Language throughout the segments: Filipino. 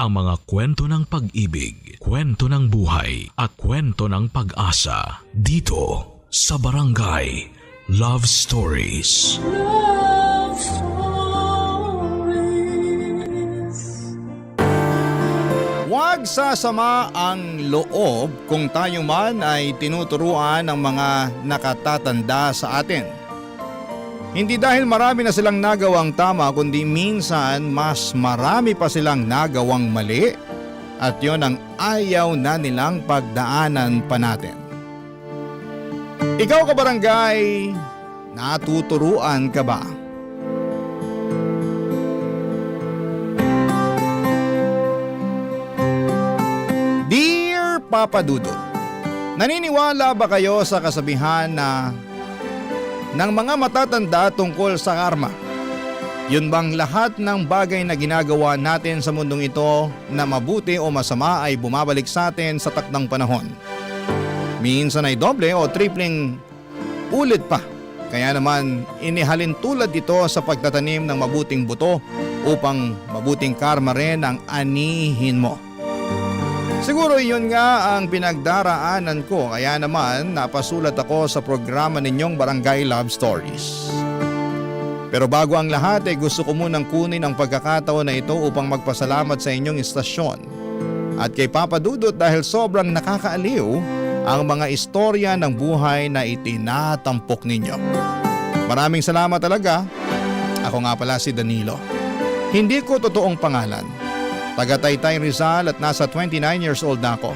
ang mga kwento ng pag-ibig, kwento ng buhay at kwento ng pag-asa dito sa Barangay Love Stories. Love Stories. Huwag sasama ang loob kung tayo man ay tinuturuan ng mga nakatatanda sa atin. Hindi dahil marami na silang nagawang tama kundi minsan mas marami pa silang nagawang mali at yon ang ayaw na nilang pagdaanan pa natin. Ikaw kabarangay, natuturuan ka ba? Dear Papa Dudut, naniniwala ba kayo sa kasabihan na ng mga matatanda tungkol sa karma? Yun bang lahat ng bagay na ginagawa natin sa mundong ito na mabuti o masama ay bumabalik sa atin sa takdang panahon? Minsan ay doble o tripling ulit pa. Kaya naman inihalin tulad ito sa pagtatanim ng mabuting buto upang mabuting karma rin ang anihin mo. Siguro yun nga ang pinagdaraanan ko kaya naman napasulat ako sa programa ninyong Barangay Love Stories. Pero bago ang lahat ay gusto ko munang kunin ang pagkakataon na ito upang magpasalamat sa inyong istasyon at kay Papa Dudut dahil sobrang nakakaaliw ang mga istorya ng buhay na itinatampok ninyo. Maraming salamat talaga. Ako nga pala si Danilo. Hindi ko totoong pangalan. Taga Taytay Rizal at nasa 29 years old na ako.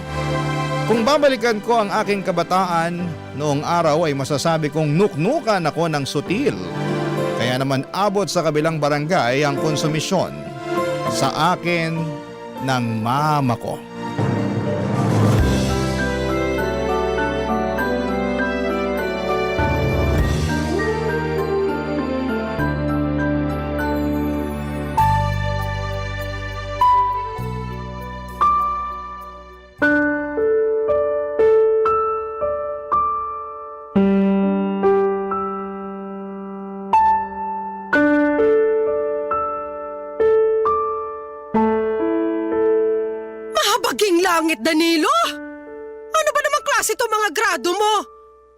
Kung babalikan ko ang aking kabataan, noong araw ay masasabi kong nuknukan ako ng sutil. Kaya naman abot sa kabilang barangay ang konsumisyon sa akin ng mama ko. Mahabaging langit, Danilo! Ano ba namang klase to mga grado mo?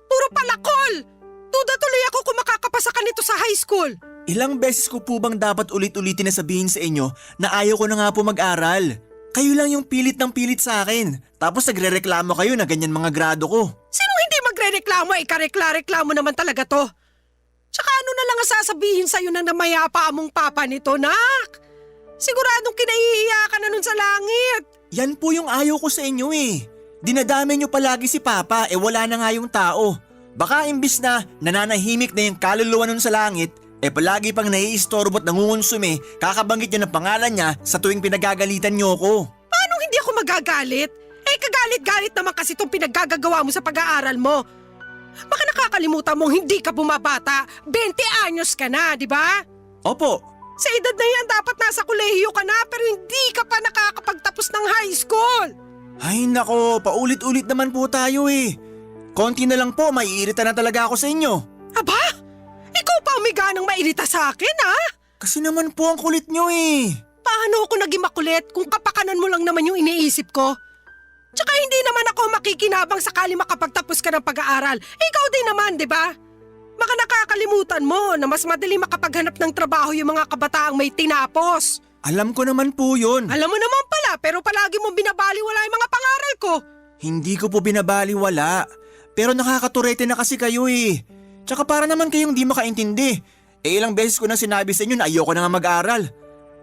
Puro palakol! Duda tuloy ako kung makakapasa ka nito sa high school. Ilang beses ko po bang dapat ulit-ulitin na sabihin sa inyo na ayaw ko na nga po mag-aral? Kayo lang yung pilit ng pilit sa akin. Tapos nagre-reklamo kayo na ganyan mga grado ko. Sino hindi magre-reklamo? Ikarekla-reklamo naman talaga to. Tsaka ano na lang ang sasabihin sa'yo ng namayapa mong papa nito, nak? Siguradong kinahihiya ka na nun sa langit. Yan po yung ayaw ko sa inyo eh. Dinadami nyo palagi si Papa wala na nga yung tao. Baka imbis na nananahimik na yung kaluluwa nun sa langit, palagi pang naiistorbo at nangungonsume, kakabanggit nyo ng pangalan niya sa tuwing pinagagalitan nyo ko. Paano hindi ako magagalit? Kagalit-galit naman kasi itong pinaggagawa mo sa pag-aaral mo. Baka nakakalimutan mong hindi ka bumabata. 20 anyos ka na, di ba? Opo. Sa edad na yan, dapat nasa kolehiyo ka na pero hindi ka pa nakakapagtapos ng high school. Ay nako, paulit-ulit naman po tayo eh. Konti na lang po, maiirita na talaga ako sa inyo. Aba? Ikaw pa umiga ng mairita sa akin, ha? Kasi naman po ang kulit nyo eh. Paano ako naging makulit kung kapakanan mo lang naman yung iniisip ko? Tsaka hindi naman ako makikinabang sakali makapagtapos ka ng pag-aaral. Ikaw din naman, di ba? Baka nakakalimutan mo na mas madali makapaghanap ng trabaho yung mga kabataang may tinapos. Alam ko naman po yun. Alam mo naman pala pero palagi mong binabaliwala yung mga pangaral ko. Hindi ko po binabaliwala. Pero nakakaturete na kasi kayo eh. Tsaka para naman kayong di makaintindi. Ilang beses ko na sinabi sa inyo na ayoko na nga mag-aral.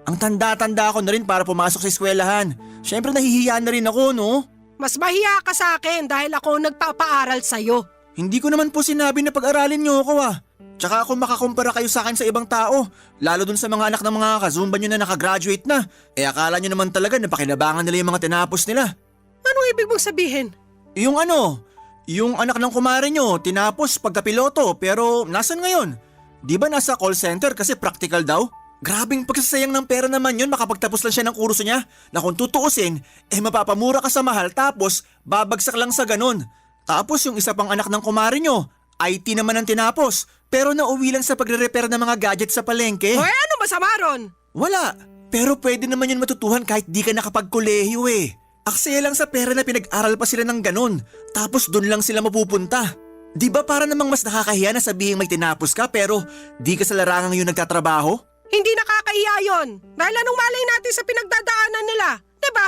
Ang tanda-tanda ko na rin para pumasok sa eskwelahan. Siyempre nahihiya na rin ako, no? Mas mahiya ka sa akin dahil ako ang nagpapaaral sa'yo. Hindi ko naman po sinabi na pag-aralin niyo ako ah. Tsaka ako makakumpara kayo sa akin sa ibang tao. Lalo dun sa mga anak ng mga kazumba nyo na nakagraduate na. Akala nyo naman talaga na pakinabangan nila yung mga tinapos nila. Anong ibig mong sabihin? Yung anak ng kumare nyo, tinapos pagkapiloto pero nasan ngayon? Di ba nasa call center kasi practical daw? Grabing pagsasayang ng pera naman yun makapagtapos lang siya ng kurso niya na kung tutuusin, mapapamura ka sa mahal tapos babagsak lang sa ganun. Tapos yung isa pang anak ng kumare nyo, IT naman ang tinapos pero nauwi lang sa pagre-repair ng mga gadget sa palengke. O ano masama ron? Wala. Pero pwede naman yun matutuhan kahit di ka nakapagkolehiyo eh. Aksaya lang sa pera na pinag-aral pa sila ng ganun. Tapos dun lang sila mapupunta. Di ba para namang mas nakakahiya na sabihin may tinapos ka pero di ka sa larangang yun nagtatrabaho? Hindi nakakahiya yun. Dahil anong malay natin sa pinagdadaanan nila? Diba?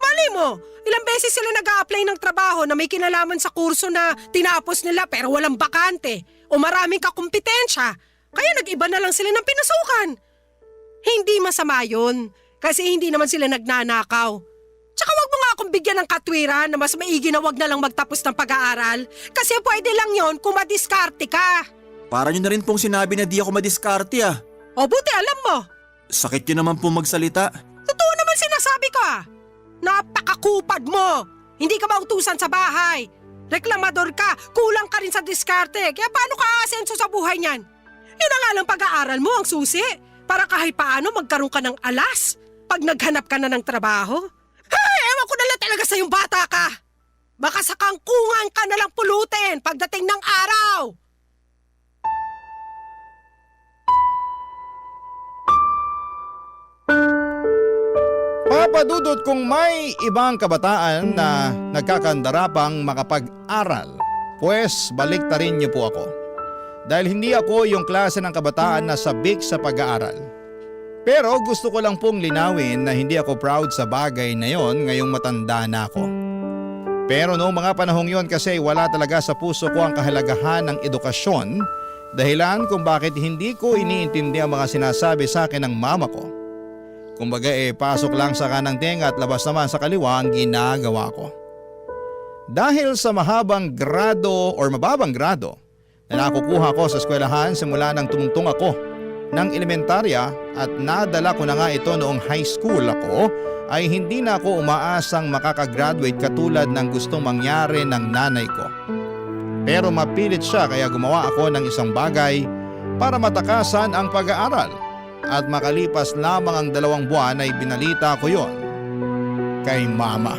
Malay mo, ilang beses sila nag-a-apply ng trabaho na may kinalaman sa kurso na tinapos nila pero walang bakante o maraming kakumpetensya. Kaya nag-iba na lang sila ng pinasukan. Hindi masama yun kasi hindi naman sila nagnanakaw. Tsaka wag mo nga akong bigyan ng katwiran na mas maigi na wag na lang magtapos ng pag-aaral kasi pwede lang yon kung madiskarte ka. Para nyo na rin pong sinabi na di ako madiskarte ah. O buti alam mo, Sakit nyo naman pong magsalita. totoo naman sinasabi ko ah. Napakakupad mo. Hindi ka mautusan sa bahay. Reklamador ka, kulang ka rin sa diskarte. Kaya paano ka aasenso sa buhay niyan? Yun na nga lang pag-aaral mo ang susi. Para kahit paano magkaroon ka ng alas pag naghanap ka na ng trabaho. Hey, ewan ko na lang talaga sa yung bata ka. Baka sa kangkungan ka na lang pulutin pagdating ng araw. Papadudot kung may ibang kabataan na nagkakandarapang makapag-aral, pues baliktarin niyo po ako. Dahil hindi ako yung klase ng kabataan na sabik sa pag-aaral. Pero gusto ko lang pong linawin na hindi ako proud sa bagay na yon ngayong matanda na ako. Pero noong mga panahong yon kasi wala talaga sa puso ko ang kahalagahan ng edukasyon, dahilan kung bakit hindi ko iniintindi ang mga sinasabi sa akin ng mama ko. Kumbaga pasok lang sa kanang tenga at labas naman sa kaliwa ang ginagawa ko. Dahil sa mahabang grado or mababang grado na nakukuha ko sa eskwelahan simula nang tumungtong ako ng elementarya at nadala ko na nga ito noong high school ako, ay hindi na ako umaasang makakagraduate katulad ng gustong mangyari ng nanay ko. Pero mapilit siya kaya gumawa ako ng isang bagay para matakasan ang pag-aaral. At makalipas lamang ang 2 buwan ay binalita ko yon kay mama.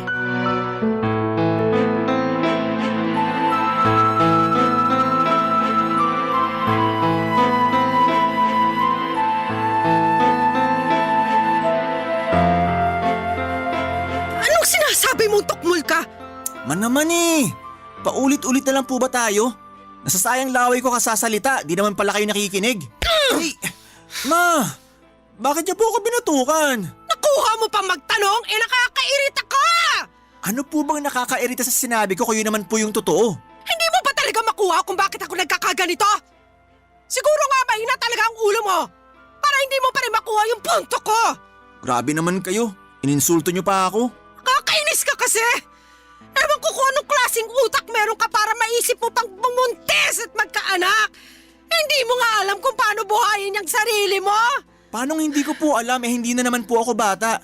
Anong sinasabi mong tukmul ka? Man naman eh. Paulit-ulit na lang po ba tayo? Nasasayang laway ko kasasalita, di naman pala kayo nakikinig. Ay, ma, bakit niyo po ako binutukan? Nakuha mo pa magtanong? Nakakairita ka! Ano po bang nakakairita sa sinabi ko kung yun naman po yung totoo? Hindi mo ba talaga makuha kung bakit ako nagkakaganito? Siguro nga mahina talaga ang ulo mo para hindi mo pa rin makuha yung punto ko. Grabe naman kayo, ininsulto niyo pa ako. Kakainis ka kasi! Ewan ko kung anong klaseng utak meron ka para maisip mo pang bumuntis at magkaanak. Hindi mo nga alam kung paano buhayin yung sarili mo. Paanong hindi ko po alam hindi na naman po ako bata.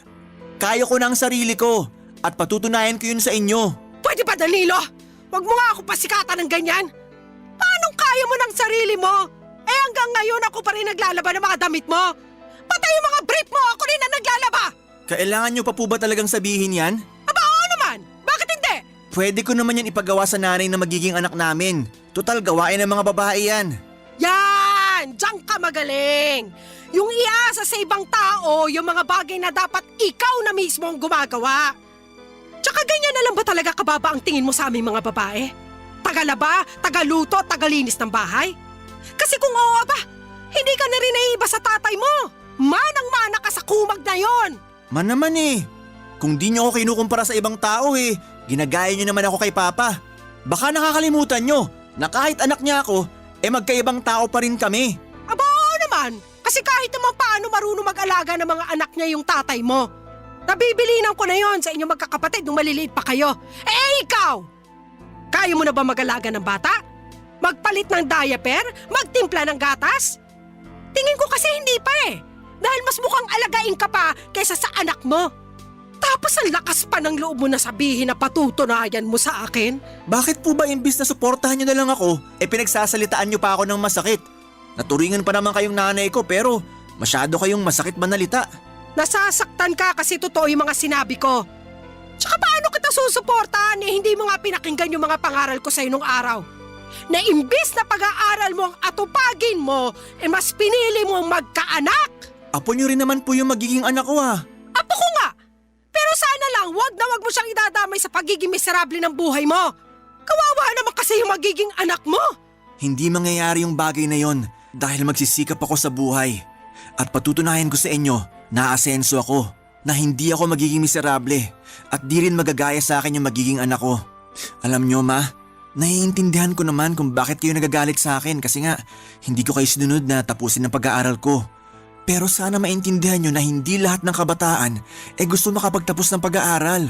Kaya ko na ang sarili ko at patutunayan ko yun sa inyo. Pwede ba, Danilo? Huwag mo nga ako pasikatan ng ganyan. Paanong kaya mo ng sarili mo? Hanggang ngayon ako pa rin naglalaba ng mga damit mo. Pati yung mga brief mo, ako rin na naglalaba. Kailangan niyo pa po ba talagang sabihin yan? Aba, oo naman. Bakit hindi? Pwede ko naman yan ipagawa sa nanay na magiging anak namin. Total gawain ng mga babae yan. Yan! Diyan ka magaling! Yung iasa sa ibang tao, yung mga bagay na dapat ikaw na mismo ang gumagawa. Tsaka ganyan na lang ba talaga kababa ang tingin mo sa aming mga babae? Tagalaba, tagaluto, tagalinis ng bahay? Kasi kung oo ba, hindi ka na rin naiiba sa tatay mo. Manang-mana ka sa kumag na yon. Man naman eh. Kung di niyo ako kinukumpara sa ibang tao ginagaya niyo naman ako kay Papa. Baka nakakalimutan niyo na kahit anak niya ako, magkaibang tao pa rin kami. Aba, oo naman. Kasi kahit naman paano marunong mag-alaga ng mga anak niya yung tatay mo. Nabibilinan ko na yon sa inyong magkakapatid nung maliliit pa kayo. Ikaw! Kaya mo na ba mag-alaga ng bata? Magpalit ng diaper? Magtimpla ng gatas? Tingin ko kasi hindi pa Dahil mas mukhang alagain ka pa kaysa sa anak mo. Tapos ang lakas pa ng loob mo na sabihin na patutunayan mo sa akin. Bakit po ba imbis na suportahan niyo na lang ako, pinagsasalitaan niyo pa ako ng masakit? Naturingan pa naman kayong nanay ko pero masyado kayong masakit manalita. Nasasaktan ka kasi totoo yung mga sinabi ko. Tsaka paano kita susuportahan hindi mo nga pinakinggan yung mga pangaral ko sa'yo nung araw? Na imbis na pag-aaral mo ang atupagin mo, mas pinili mo ang magkaanak. Apo niyo rin naman po yung magiging anak ko ah. Apo ko nga! Pero sana lang, wag na wag mo siyang idadamay sa pagiging miserable ng buhay mo. Kawawa naman kasi yung magiging anak mo. Hindi mangyayari yung bagay na yon dahil magsisikap ako sa buhay. At patutunayan ko sa inyo na aasenso ako, na hindi ako magiging miserable at di rin magagaya sa akin yung magiging anak ko. Alam nyo ma, naiintindihan ko naman kung bakit kayo nagagalit sa akin kasi nga hindi ko kayo sinunod na tapusin ang pag-aaral ko. Pero sana maintindihan nyo na hindi lahat ng kabataan gusto makapagtapos ng pag-aaral.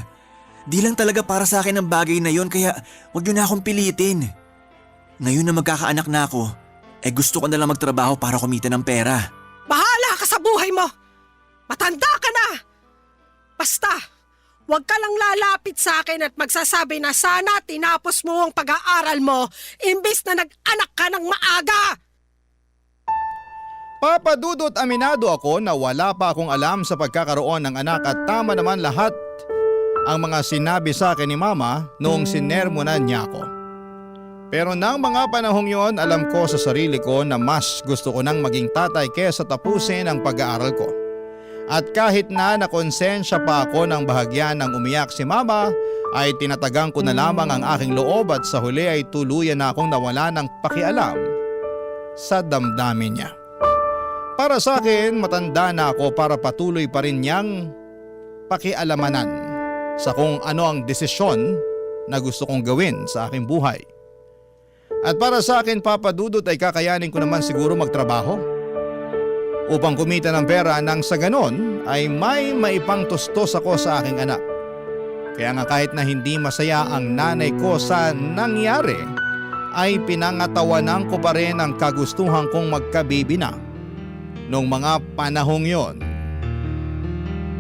Di lang talaga para sa akin ang bagay na yon kaya wag nyo na akong pilitin. Ngayon na magkakaanak na ako, gusto ko na lang magtrabaho para kumita ng pera. Bahala ka sa buhay mo. Matanda ka na. Basta, wag ka lang lalapit sa akin at magsasabi na sana tinapos mo ang pag-aaral mo imbes na nag-anak ka ng maaga. Papa Dudut, aminado ako na wala pa akong alam sa pagkakaroon ng anak at tama naman lahat ang mga sinabi sa akin ni Mama noong sinermonan niya ako. Pero nang mga panahong yon, alam ko sa sarili ko na mas gusto ko nang maging tatay kesa tapusin ang pag-aaral ko. At kahit na nakonsensya pa ako ng bahagya ng umiyak si Mama, ay tinatagang ko na lamang ang aking loob at sa huli ay tuluyan na akong nawala ng pakialam sa damdamin niya. Para sa akin, matanda na ako para patuloy pa rin niyang pakialamanan sa kung ano ang desisyon na gusto kong gawin sa aking buhay. At para sa akin, Papa Dudut, ay kakayanin ko naman siguro magtrabaho upang kumita ng pera nang sa ganon ay may maipangtustos ako sa aking anak. Kaya nga kahit na hindi masaya ang nanay ko sa nangyari, ay pinangatawanan ko pa rin ang kagustuhan kong magkabibi na noong mga panahong yon.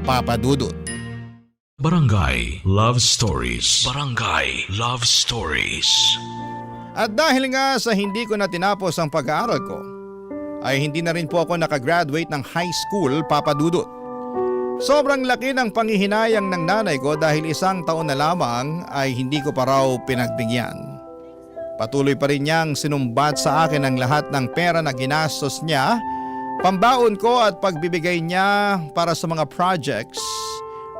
Papa Dudut. Barangay Love Stories. Barangay Love Stories. At dahil nga sa hindi ko na tinapos ang pag-aaral ko, ay hindi na rin po ako nakagraduate ng high school, Papa Dudut. Sobrang laki ng panghihinayang ng nanay ko dahil 1 taon na lamang ay hindi ko pa raw pinagbigyan. Patuloy pa rin niyang sinumbat sa akin ang lahat ng pera na ginastos niya, pambaon ko at pagbibigay niya para sa mga projects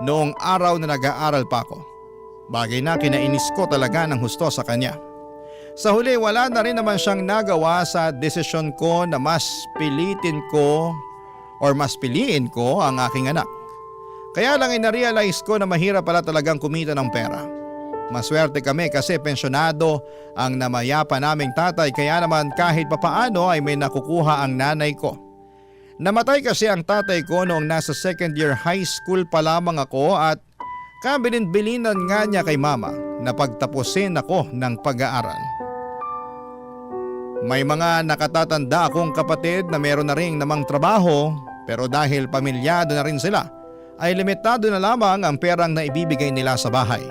noong araw na nag-aaral pa ako. Bagay na kinainis ko talaga ng husto sa kanya. Sa huli, wala na rin naman siyang nagawa sa desisyon ko na mas piliin ko ang aking anak. Kaya lang na-realize ko na mahirap pala talagang kumita ng pera. Maswerte kami kasi pensyonado ang namayapa naming tatay, kaya naman kahit papaano ay may nakukuha ang nanay ko. Namatay kasi ang tatay ko noong nasa 2nd year high school pa lamang ako at kabilin-bilinan nga niya kay Mama na pagtapusin ako ng pag-aaral. May mga nakatatanda akong kapatid na meron na rin namang trabaho, pero dahil pamilyado na rin sila ay limitado na lamang ang perang na ibibigay nila sa bahay.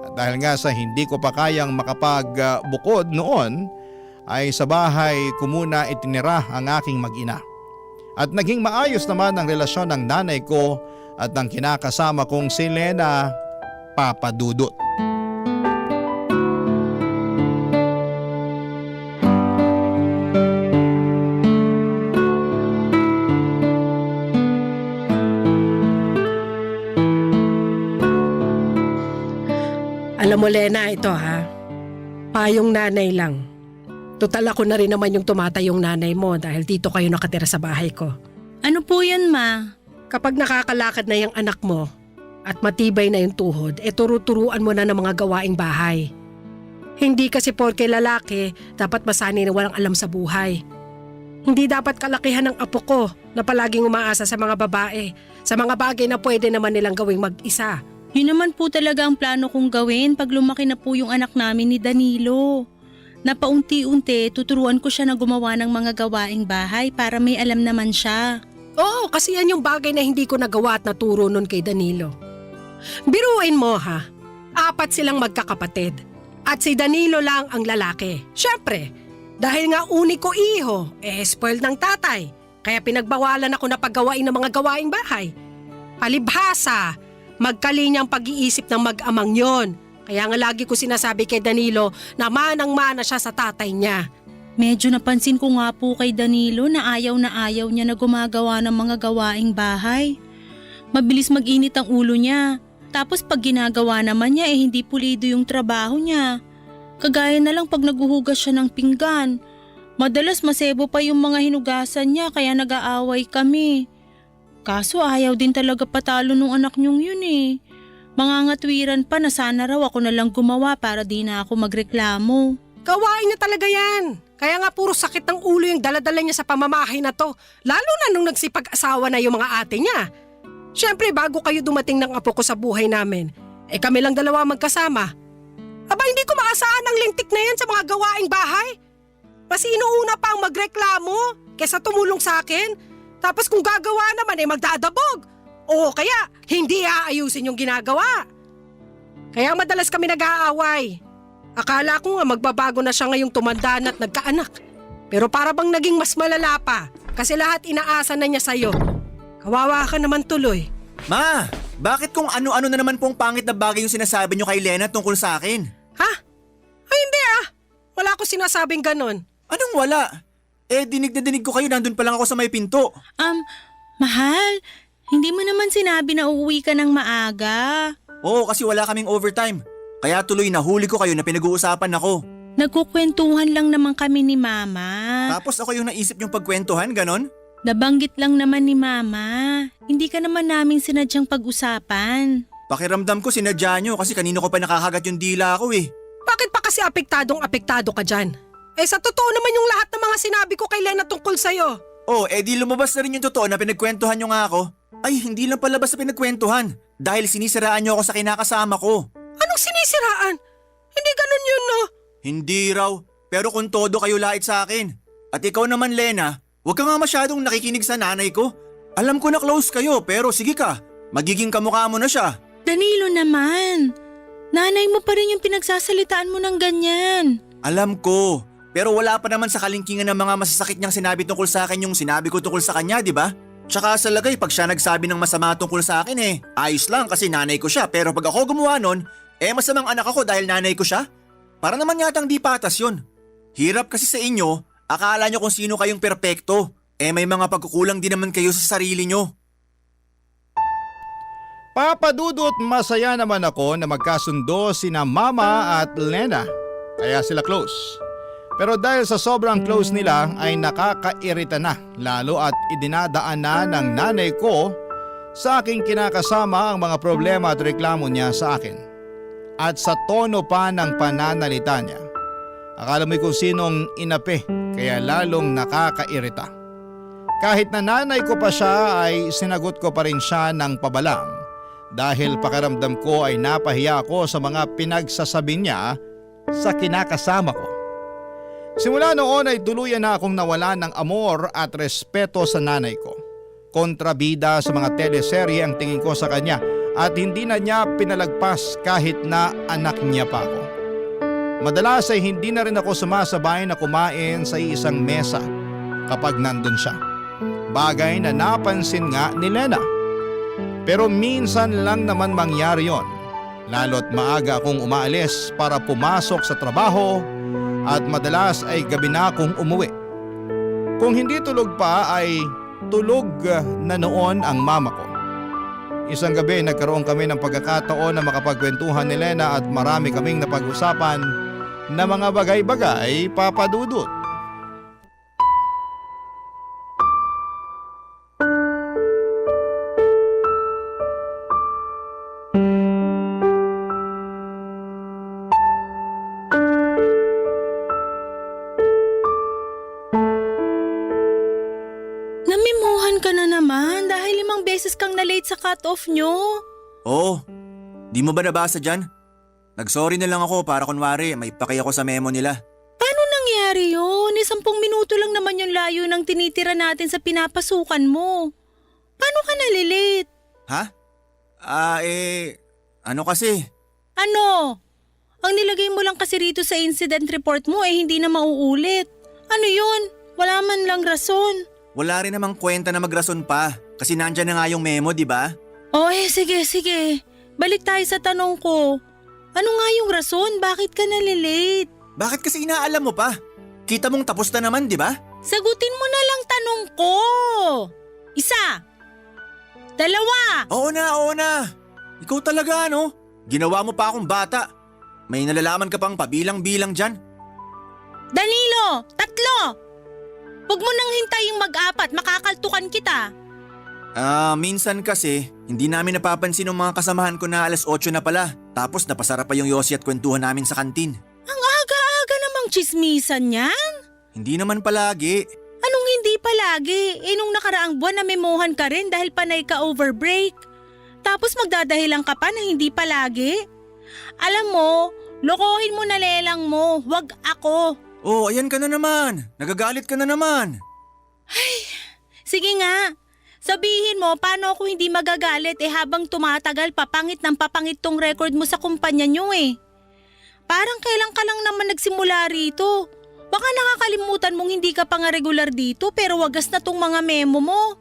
At dahil nga sa hindi ko pa kayang makapagbukod noon ay sa bahay ko muna itinira ang aking mag-ina. At naging maayos naman ang relasyon ng nanay ko at ng kinakasama kong si Lena, Papa Dudut. Alam mo Lena, ito ha, payong nanay lang. Total ako na rin naman yung tumatayong nanay mo dahil dito kayo nakatira sa bahay ko. Ano po yun, Ma? Kapag nakakalakad na yung anak mo at matibay na yung tuhod, turu-turuan mo na ng mga gawaing bahay. Hindi kasi porke lalaki, dapat masanay na walang alam sa buhay. Hindi dapat kalakihan ng apo ko na palaging umaasa sa mga babae, sa mga bagay na pwede naman nilang gawing mag-isa. Yun naman po talaga ang plano kong gawin pag lumaki na po yung anak namin ni Danilo. Na paunti-unti tuturuan ko siya na gumawa ng mga gawaing bahay para may alam naman siya. Oo, kasi yan yung bagay na hindi ko nagawa at naturo nun kay Danilo. Biruin mo ha, 4 silang magkakapatid at si Danilo lang ang lalaki. Siyempre, dahil nga uniko iho, spoiled ng tatay, kaya pinagbawalan ako na paggawain ng mga gawaing bahay. Palibhasa, magkalinyang pag-iisip ng mag-amang yon. Kaya nga lagi ko sinasabi kay Danilo na manang-mana siya sa tatay niya. Medyo napansin ko nga po kay Danilo na ayaw niya na gumagawa ng mga gawaing bahay. Mabilis mag-init ang ulo niya. Tapos pag ginagawa naman niya hindi pulido yung trabaho niya. Kagaya na lang pag naguhugas siya ng pinggan. Madalas masebo pa yung mga hinugasan niya kaya nag-aaway kami. Kaso ayaw din talaga patalo nung anak niyong yun eh. Mangangatwiran pa na sana raw ako na lang gumawa para di na ako magreklamo. Gawain niya talaga yan. Kaya nga puro sakit ng ulo yung daladala niya sa pamamahay na to. Lalo na nung nagsipag-asawa na yung mga ate niya. Siyempre bago kayo dumating ng apo ko sa buhay namin, kami lang dalawa magkasama. Aba hindi ko maasahan ang lintik na yan sa mga gawaing bahay. Mas inuuna pa ang magreklamo kesa tumulong sa akin. Tapos kung gagawa naman magdadabog. O kaya hindi aayusin yung ginagawa. Kaya madalas kami nag-aaway. Akala ko nga magbabago na siya ngayong tumanda na at nagkaanak. Pero para bang naging mas malala pa kasi lahat inaasa na niya sa'yo. Kawawa ka naman tuloy. Ma, bakit kung ano-ano na naman pong pangit na bagay yung sinasabi niyo kay Lena tungkol sa akin? Ha? Ay hindi Wala ko sinasabing ganon. Anong wala? Dinig na dinig ko kayo, nandun pa lang ako sa may pinto. Mahal, hindi mo naman sinabi na uuwi ka ng maaga. Oo, kasi wala kaming overtime. Kaya tuloy nahuli ko kayo na pinag-uusapan ako. Nagkukwentuhan lang naman kami ni Mama. Tapos ako yung naisip yung pagkwentuhan, ganon? Nabanggit lang naman ni Mama. Hindi ka naman namin sinadyang pag-usapan. Pakiramdam ko sinadya nyo kasi kanino ko pa nakakagat yung dila ko eh. Bakit pa kasi apektado ka dyan? Sa totoo naman yung lahat ng mga sinabi ko kay Lena tungkol sa'yo. Di lumabas na rin yung totoo na pinagkwentuhan nyo nga ako. Ay, hindi lang palabas na pinagkwentuhan. Dahil sinisiraan nyo ako sa kinakasama ko. Anong sinisiraan? Hindi ganun yun, no? Hindi raw, pero kung todo kayo lait sa akin. At ikaw naman, Lena, huwag ka nga masyadong nakikinig sa nanay ko. Alam ko na close kayo, pero sige ka, magiging kamukha mo na siya. Danilo naman, nanay mo pa rin yung pinagsasalitaan mo ng ganyan. Alam ko, pero wala pa naman sa kalingkingan ng mga masasakit niyang sinabi tungkol sa akin yung sinabi ko tungkol sa kanya, di ba? Tsaka sa lagay, pag siya nagsabi ng masama tungkol sa akin ayos lang kasi nanay ko siya. Pero pag ako gumawa nun, masamang anak ako dahil nanay ko siya? Para naman yatang di patas yun. Hirap kasi sa inyo, akala nyo kung sino kayong perpekto. May mga pagkukulang din naman kayo sa sarili nyo. Papa Dudut, masaya naman ako na magkasundo sina Mama at Lena. Kaya sila close. Pero dahil sa sobrang close nila ay nakakairita na, lalo at idinadaan na ng nanay ko sa aking kinakasama ang mga problema at reklamo niya sa akin. At sa tono pa ng pananalita niya. Akala mo kung sinong inapi kaya lalong nakakairita. Kahit na nanay ko pa siya ay sinagot ko pa rin siya ng pabalang dahil pakiramdam ko ay napahiya ako sa mga pinagsasabi niya sa kinakasama ko. Simula noon ay tuluyan na akong nawala ng amor at respeto sa nanay ko. Kontrabida sa mga teleserye ang tingin ko sa kanya at hindi na niya pinalagpas kahit na anak niya pa ako. Madalas ay hindi na rin ako sumasabay na kumain sa isang mesa kapag nandun siya. Bagay na napansin nga ni Lena. Pero minsan lang naman mangyari yon, lalo't maaga akong umaalis para pumasok sa trabaho at madalas ay gabi na akong umuwi. Kung hindi tulog pa ay tulog na noon ang mama ko. Isang gabi nagkaroon kami ng pagkakataon na makapagkwentuhan ni Lena at marami kaming napag-usapan na mga bagay-bagay, Papa Dudut. Namimuhan ka na naman dahil 5 beses kang na-late sa cut-off nyo. Oo, di mo ba nabasa dyan? Nagsorry na lang ako para kunwari may paki ako sa memo nila. Paano nangyari yun? 10 minuto lang naman yung layo ng tinitira natin sa pinapasukan mo. Paano ka nalilate? Ha? Ano kasi? Ano? Ang nilagay mo lang kasi rito sa incident report mo hindi na mauulit. Ano yun? Wala man lang rason. Wala rin namang kwenta na magrason pa kasi nandyan na nga yung memo, di ba? Sige. Balik tayo sa tanong ko. Ano nga yung rason? Bakit ka nalilate? Bakit kasi inaalam mo pa? Kita mong tapos na naman, di ba? Sagutin mo na lang tanong ko. 1, 2. Oo na. Ikaw talaga, ano? Ginawa mo pa akong bata. May nalalaman ka pang pabilang-bilang dyan. Danilo, 3. Huwag mo nang hintaying mag-4, makakaltukan kita. Minsan kasi, hindi namin napapansin ng mga kasamahan ko na 8:00 na pala. Tapos napasarap pa yung yosi at kwentuhan namin sa kantin. Ang aga-aga namang chismisan yan. Hindi naman palagi. Anong hindi palagi? Nung nakaraang buwan namemohan ka rin dahil panay ka over break. Tapos magdadahilan ka pa na hindi palagi. Alam mo, lokohin mo na lelang mo, wag ako. Oh, ayan ka na naman. Nagagalit ka na naman. Sige nga, sabihin mo paano ako hindi magagalit habang tumatagal papangit ng papangit tong record mo sa kumpanya nyo eh. Parang kailan ka lang naman nagsimula rito. Baka nakakalimutan mong hindi ka pa nga regular dito pero wagas na tong mga memo mo.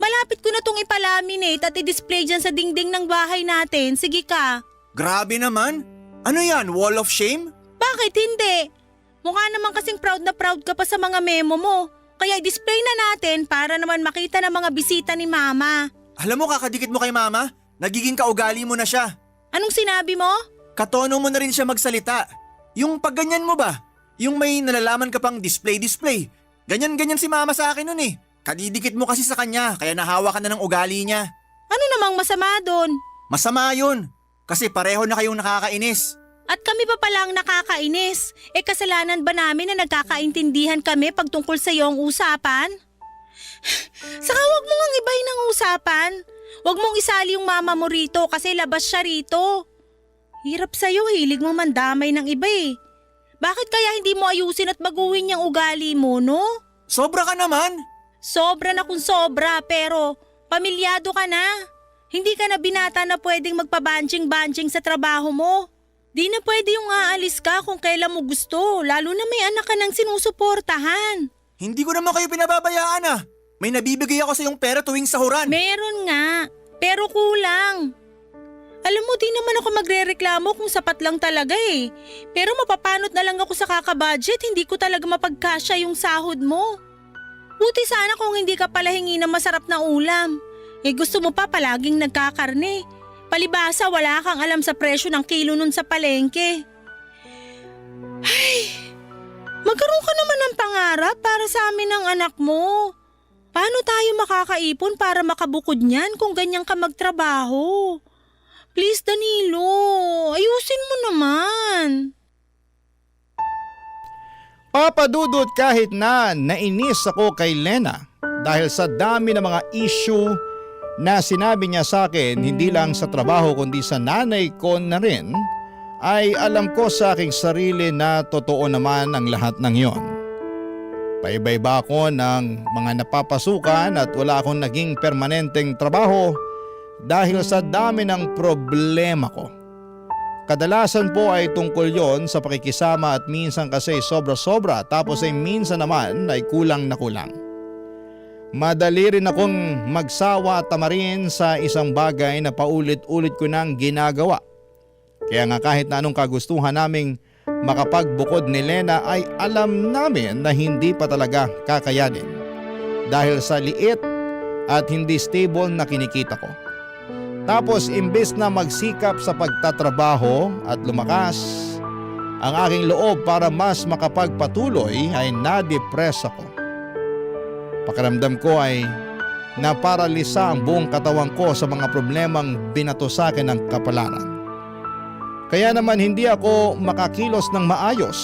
Malapit ko na tong ipalaminate at i-display dyan sa dingding ng bahay natin. Sige ka. Grabe naman. Ano yan, wall of shame? Bakit hindi? Mukha naman kasing proud na proud ka pa sa mga memo mo. Kaya i-display na natin para naman makita ng mga bisita ni Mama. Alam mo, kakadikit mo kay Mama. Nagiging kaugali mo na siya. Anong sinabi mo? Katono mo na rin siya magsalita. Yung pagganyan mo ba? Yung may nalalaman ka pang display. Ganyan-ganyan si Mama sa akin nun eh. Kadidikit mo kasi sa kanya kaya nahawa ka na ng ugali niya. Ano namang masama doon? Masama yun. Kasi pareho na kayong nakakainis. At kami pa palang nakakainis. Kasalanan ba namin na nagkakaintindihan kami pag tungkol sa iyong usapan? Saka wag mo ngang ibahin ang usapan. Wag mong isali yung mama mo rito kasi labas siya rito. Hirap sa'yo, hilig mo mandamay ng iba eh. Bakit kaya hindi mo ayusin at baguhin yung ugali mo, no? Sobra ka naman. Sobra na kung sobra pero pamilyado ka na. Hindi ka na binata na pwedeng magpabanjing-banjing sa trabaho mo. Di na pwede yung aalis ka kung kailan mo gusto, lalo na may anak ka ng sinusuportahan. Hindi ko naman kayo pinababayaan ah. May nabibigay ako sa iyong pera tuwing sahuran. Meron nga, pero kulang. Alam mo, di naman ako magrereklamo kung sapat lang talaga eh. Pero mapapanot na lang ako sa kakabudget, hindi ko talaga mapagkasya yung sahod mo. Buti sana kung hindi ka pala hingi ng masarap na ulam. Gusto mo pa palaging nagkakarne. Palibasa wala kang alam sa presyo ng kilo nun sa palengke. Ay, magkaroon ka naman ng pangarap para sa amin ng anak mo. Paano tayo makakaipon para makabukod niyan kung ganyan ka magtrabaho? Please Danilo, ayusin mo naman. Papa Dudut, kahit na nainis ako kay Lena dahil sa dami ng mga issue na sinabi niya sa akin hindi lang sa trabaho kundi sa nanay ko na rin, ay alam ko sa aking sarili na totoo naman ang lahat ng yon. Paiba-iba ako ng mga napapasukan at wala akong naging permanenteng trabaho dahil sa dami ng problema ko. Kadalasan po ay tungkol yon sa pakikisama at minsan kasi sobra-sobra tapos ay minsan naman ay kulang na kulang. Madali rin akong magsawa at tamarin sa isang bagay na paulit-ulit ko nang ginagawa. Kaya nga kahit na anong kagustuhan naming makapagbukod ni Lena ay alam namin na hindi pa talaga kakayanin dahil sa liit at hindi stable na kinikita ko. Tapos imbes na magsikap sa pagtatrabaho at lumakas ang aking loob para mas makapagpatuloy ay na-depress ako. Pakiramdam ko ay naparalisa ang buong katawan ko sa mga problemang binato sa akin ng kapalaran. Kaya naman hindi ako makakilos ng maayos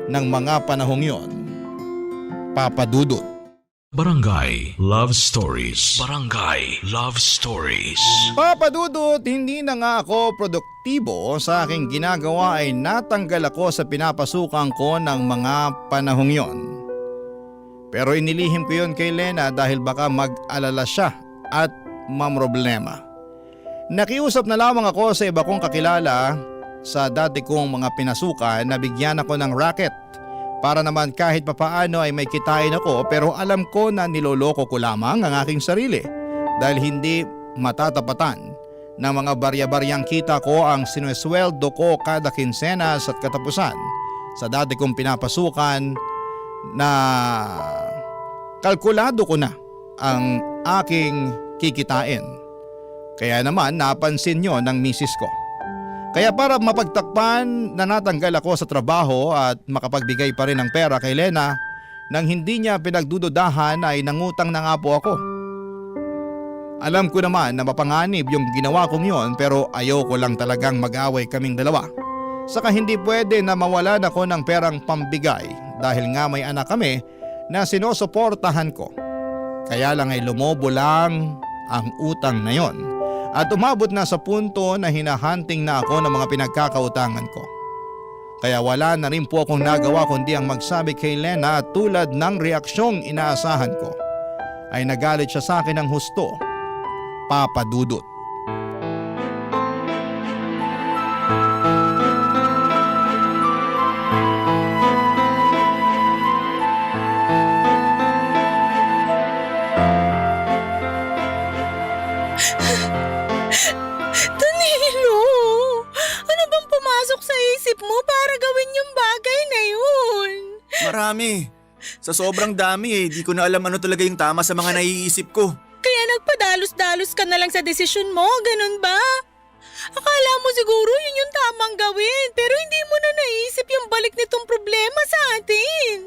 ng mga panahong yon. Papa Dudut. Barangay Love Stories. Barangay Love Stories. Papa Dudut, hindi na nga ako produktibo sa aking ginagawa ay natanggal ako sa pinapasukan ko ng mga panahong yon. Pero inilihim ko yun kay Lena dahil baka mag-alala siya at mamroblema. Nakiusap na lamang ako sa iba kong kakilala sa dati kong mga pinasukan na bigyan ako ng racket para naman kahit papaano ay may kitain ako, pero alam ko na niloloko ko lamang ang aking sarili dahil hindi matatapatan ng mga barya-baryang kita ko ang sinesweldo ko kada kinsenas at katapusan sa dati kong pinapasukan na kalkulado ko na ang aking kikitain. Kaya naman napansin niyo ng misis ko. Kaya para mapagtakpan na natanggal ako sa trabaho at makapagbigay pa rin ng pera kay Lena nang hindi niya pinagdududahan ay nangutang na nga po ako. Alam ko naman na mapanganib yung ginawa kong yon pero ayoko lang talagang mag-away kaming dalawa. Saka hindi pwede na mawalan ako ng perang pambigay dahil nga may anak kami na sinusuportahan ko. Kaya lang ay lumobo lang ang utang na yon. At umabot na sa punto na hinahunting na ako ng mga pinagkakautangan ko. Kaya wala na rin po akong nagawa kundi ang magsabi kay Lena at tulad ng reaksyong inaasahan ko ay nagalit siya sa akin ng husto, Papa Dudut. Danilo, ano bang pumasok sa isip mo para gawin yung bagay na yun? Marami. Sa sobrang dami di ko na alam ano talaga yung tama sa mga naiisip ko. Kaya nagpadalos-dalos ka na lang sa desisyon mo, ganun ba? Akala mo siguro yun yung tamang gawin pero hindi mo na naisip yung balik nitong problema sa atin.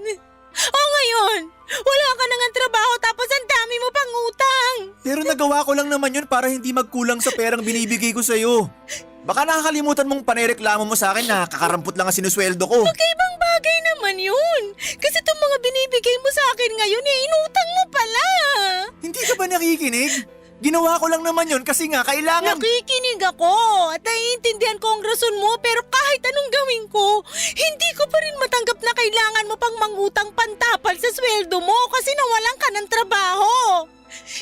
O ngayon, wala ka na nga trabaho tapos ang dami mo pang utang. Pero nagawa ko lang naman yun para hindi magkulang sa perang binibigay ko sa'yo. Baka nakakalimutan mong panereklamo mo sa akin na kakarampot lang ang sinusweldo ko. Magkaibang bagay naman yun. Kasi itong mga binibigay mo sa akin ngayon inutang mo pala. Hindi ka ba nakikinig? Ginawa ko lang naman yun kasi nga kailangan… Nakikinig ako at naiintindihan ko ang rason mo pero kahit anong gawin ko, hindi ko pa rin matanggap na kailangan mo pang mangutang pantapal sa sweldo mo kasi nawalan ka ng trabaho.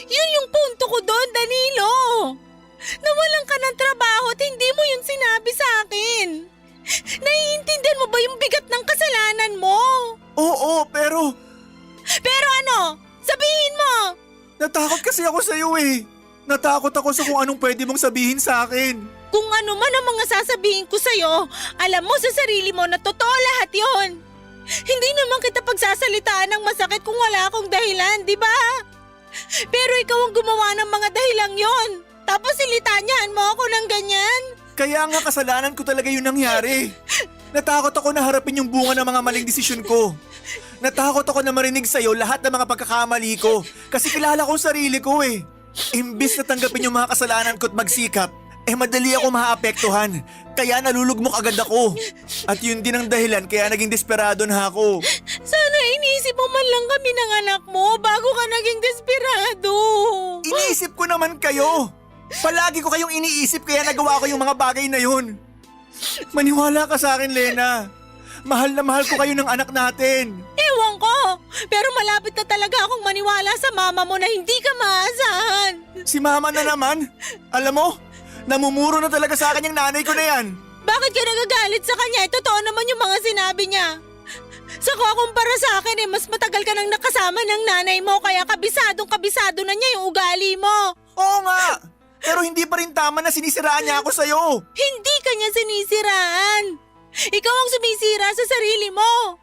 Yun yung punto ko doon, Danilo. Nawalan ka ng trabaho at hindi mo yun sinabi sa akin. Naiintindihan mo ba yung bigat ng kasalanan mo? Oo, pero… Pero ano? Sabihin mo! Natakot kasi ako sa'yo eh. Natakot ako sa kung anong pwede mong sabihin sa akin. Kung ano man ang mga sasabihin ko sa'yo, alam mo sa sarili mo na totoo lahat yon. Hindi naman kita pagsasalitaan ng masakit kung wala akong dahilan, di ba? Pero ikaw ang gumawa ng mga dahilang yon. Tapos silitanyahan mo ako ng ganyan. Kaya nga kasalanan ko talaga yung nangyari. Natakot ako na harapin yung bunga ng mga maling desisyon ko. Natakot ako na marinig sa'yo lahat ng mga pagkakamali ko kasi kilala ko ang sarili ko eh. Imbis na tanggapin yung mga kasalanan ko at magsikap, madali ako maapektuhan. Kaya nalulugmok agad ako. At yun din ang dahilan kaya naging desperado na ako. Sana iniisip mo man lang kami ng anak mo bago ka naging desperado. Iniisip ko naman kayo. Palagi ko kayong iniisip kaya nagawa ko yung mga bagay na yun. Maniwala ka sa akin, Lena. Mahal na mahal ko kayo ng anak natin. Ewan ko, pero malapit na talaga akong maniwala sa mama mo na hindi ka maasahan. Si mama na naman. Alam mo, namumuro na talaga sa akin yung nanay ko na yan. Bakit ka nagagalit sa kanya? Totoo naman yung mga sinabi niya. Saka kumpara sa akin mas matagal ka nang nakasama ng nanay mo kaya kabisado na niya yung ugali mo. Oo nga, pero hindi pa rin tama na sinisiraan niya ako sa'yo. Hindi ka niya sinisiraan. Ikaw ang sumisira sa sarili mo.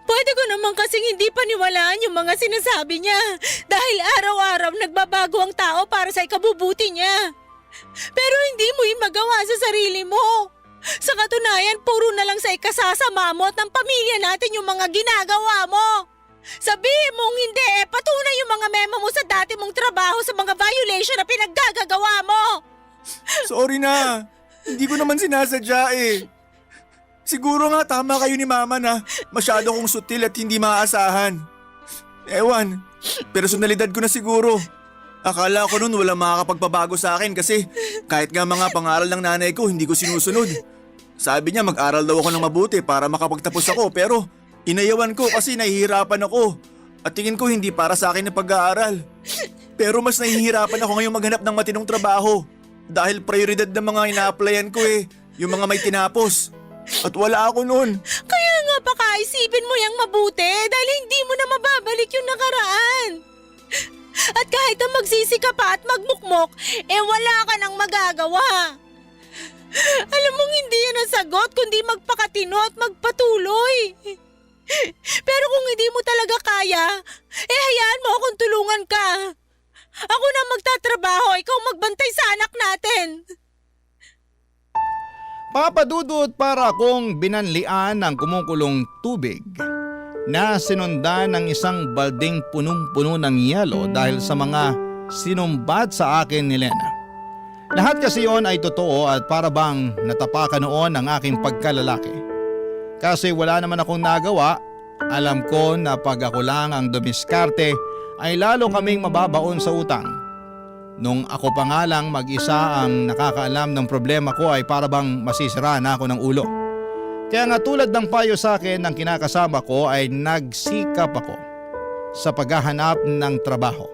Pwede ko naman kasing hindi paniwalaan yung mga sinasabi niya dahil araw-araw nagbabago ang tao para sa ikabubuti niya. Pero hindi mo yung magawa sa sarili mo. Sa katunayan, puro na lang sa ikasasama mo at ng pamilya natin yung mga ginagawa mo. Sabihin mong hindi, patunay yung mga memo mo sa dati mong trabaho sa mga violation na pinaggagawa mo. Sorry na, hindi ko naman sinasadya eh. Siguro nga tama kayo ni Mama na masyado kong sutil at hindi maaasahan. Ewan, personalidad ko na siguro. Akala ko noon walang makakapagpabago sa akin kasi kahit nga mga pangaral ng nanay ko hindi ko sinusunod. Sabi niya mag-aral daw ako ng mabuti para makapagtapos ako pero inayawan ko kasi nahihirapan ako. At tingin ko hindi para sa akin na pag-aaral. Pero mas nahihirapan ako ngayong maghanap ng matinong trabaho dahil prioridad ng mga ina-applyan ko yung mga may tinapos. At wala ako noon. Kaya nga pakaisipin mo yung mabuti dahil hindi mo na mababalik yung nakaraan. At kahit na magsisi ka pa at magmukmok, wala ka nang magagawa. Alam mong hindi yan ang sagot kundi magpakatino at magpatuloy. Pero kung hindi mo talaga kaya, hayaan mo akong tulungan ka. Ako na magtatrabaho, ikaw magbantay sa anak natin. Papadudot para akong binanlian ng kumukulong tubig na sinundan ng isang balding punong-puno ng yelo dahil sa mga sinumbat sa akin ni Lena. Lahat kasi yon ay totoo at para bang natapakan noon ang aking pagkalalaki. Kasi wala naman akong nagawa, alam ko na pag ako lang ang dumiskarte ay lalo kaming mababaon sa utang. Nung ako pa nga lang mag-isa ang nakakaalam ng problema ko ay para bang masisira na ako ng ulo. Kaya nga tulad ng payo sa akin ng kinakasama ko ay nagsikap ako sa paghahanap ng trabaho.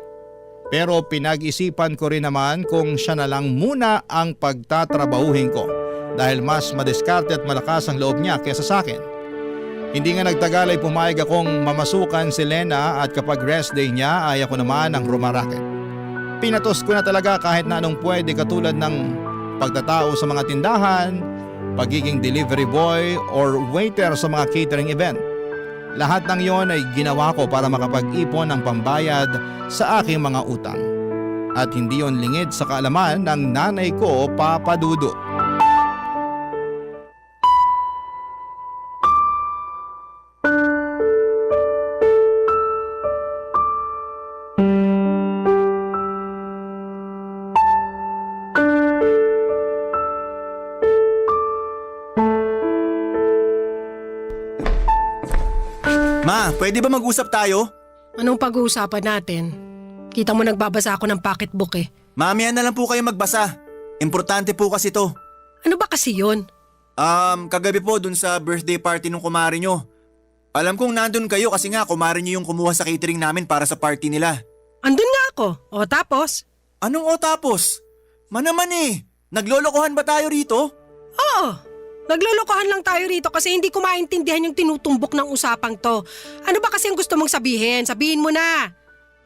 Pero pinag-isipan ko rin naman kung siya na lang muna ang pagtatrabahuhin ko dahil mas madiskarte at malakas ang loob niya kaysa sa akin. Hindi nga nagtagal ay pumayag akong mamasukan si Lena at kapag rest day niya ay ako naman ang rumaraket. Pinatos ko na talaga kahit na anong pwede katulad ng pagtatao sa mga tindahan, pagiging delivery boy or waiter sa mga catering event. Lahat ng yon ay ginawa ko para makapag-ipon ng pambayad sa aking mga utang. At hindi yon lingid sa kaalaman ng nanay ko, Papa Dudo. Ma, pwede ba mag-usap tayo? Anong pag-uusapan natin? Kita mo nagbabasa ako ng pocketbook eh. Mamaya na lang po kayo magbasa. Importante po kasi to. Ano ba kasi yun? Kagabi po dun sa birthday party nung kumare nyo. Alam kong nandun kayo kasi nga kumare nyo yung kumuha sa catering namin para sa party nila. Andun nga ako. O tapos? Anong o tapos? Manaman eh, naglolokohan ba tayo rito? Oo. Naglolokohan lang tayo rito kasi hindi ko maintindihan yung tinutumbok ng usapang to. Ano ba kasi ang gusto mong sabihin? Sabihin mo na.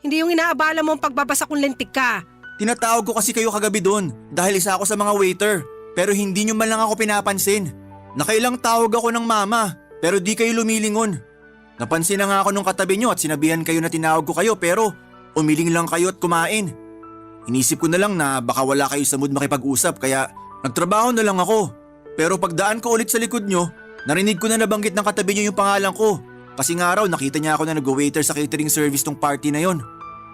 Hindi yung inaabala mo ang pagbabasa kung lentik ka. Tinatawag ko kasi kayo kagabi doon dahil isa ako sa mga waiter. Pero hindi nyo man lang ako pinapansin. Nakailang tawag ako ng mama pero di kayo lumilingon. Napansin na nga ako nung katabi nyo at sinabihan kayo na tinawag ko kayo pero umiling lang kayo at kumain. Inisip ko na lang na baka wala kayo sa mood makipag-usap kaya nagtrabaho na lang ako. Pero pagdaan ko ulit sa likod nyo, narinig ko na nabanggit ng katabi nyo yung pangalan ko. Kasi nga raw nakita niya ako na nag-waiter sa catering service tong party na yon.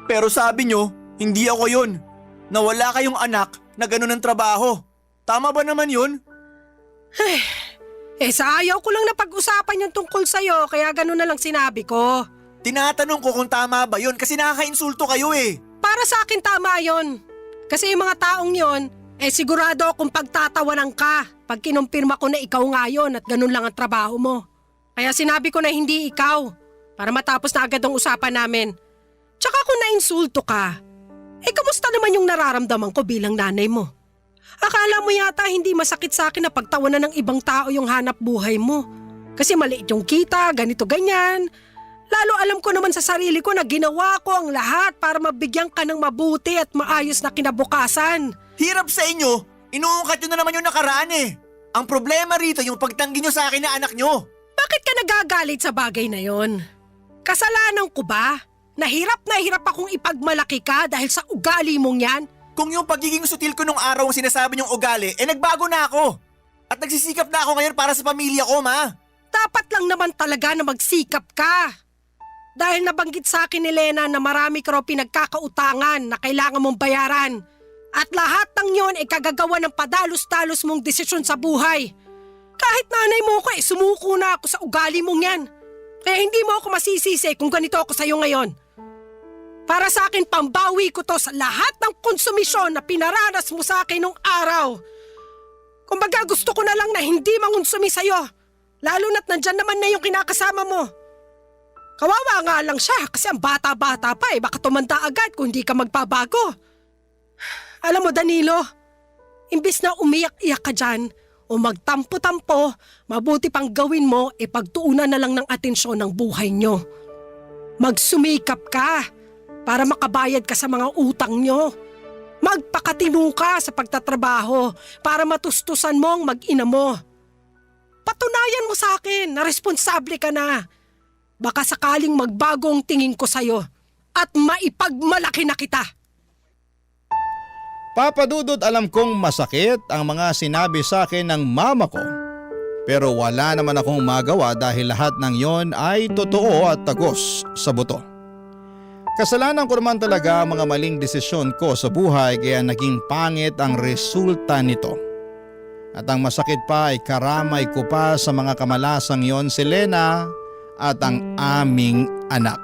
Pero sabi nyo, hindi ako yon. Na wala kayong anak na ganun ang trabaho. Tama ba naman yun? Sa ayaw ko lang na pag-usapan yung tungkol sa'yo kaya ganun na lang sinabi ko. Tinatanong ko kung tama ba yun kasi nakaka-insulto kayo eh. Para sa akin tama yon. Kasi yung mga taong yon, sigurado akong pagtatawanan ka pag kinumpirma ko na ikaw nga yun at ganun lang ang trabaho mo. Kaya sinabi ko na hindi ikaw para matapos na agad ang usapan namin. Tsaka kung nainsulto ka, kamusta naman yung nararamdaman ko bilang nanay mo? Akala mo yata hindi masakit sa akin na pagtawanan ng ibang tao yung hanap buhay mo. Kasi maliit yung kita, ganito ganyan. Lalo alam ko naman sa sarili ko na ginawa ko ang lahat para mabigyan ka ng mabuti at maayos na kinabukasan. Hirap sa inyo, inuungkat nyo na naman yung nakaraan eh. Ang problema rito yung pagtanggi nyo sa akin na anak nyo. Bakit ka nagagalit sa bagay na yon? Kasalanan ko ba? Na hirap akong ipagmalaki ka dahil sa ugali mong yan? Kung yung pagiging sutil ko nung araw ang sinasabi nyong ugali, nagbago na ako. At nagsisikap na ako ngayon para sa pamilya ko, ma. Dapat lang naman talaga na magsikap ka. Dahil nabanggit sa akin ni Lena na marami ka raw pinagkakautangan na kailangan mong bayaran. At lahat ng yon ay kagagawa ng padalos-dalos mong desisyon sa buhay. Kahit nanay mo ko sumuko na ako sa ugali mong yan. Kaya hindi mo ako masisisi kung ganito ako sa'yo ngayon. Para sa akin, pambawi ko to sa lahat ng konsumisyon na pinaranas mo sa akin nung araw. Kumbaga gusto ko na lang na hindi mangonsumi sa'yo. Lalo na't nandyan naman na yung kinakasama mo. Kawawa nga lang siya kasi ang bata-bata pa baka tumanda agad kung hindi ka magbabago. Alam mo Danilo, imbis na umiyak-iyak ka dyan o magtampo-tampo, mabuti pang gawin mo pagtuunan na lang ng atensyon ng buhay nyo. Magsumikap ka para makabayad ka sa mga utang nyo. Magpakatino ka sa pagtatrabaho para matustusan mo ang mag-ina mo. Patunayan mo sa akin na responsable ka na. Baka sakaling magbago ang tingin ko sa'yo at maipagmalaki na kita. Papa Dudut, alam kong masakit ang mga sinabi sa akin ng mama ko. Pero wala naman akong magawa dahil lahat ng yon ay totoo at tagos sa buto. Kasalanan ko naman talaga ang mga maling desisyon ko sa buhay kaya naging pangit ang resulta nito. At ang masakit pa ay karamay ko pa sa mga kamalasang yon si Lena at ang aming anak.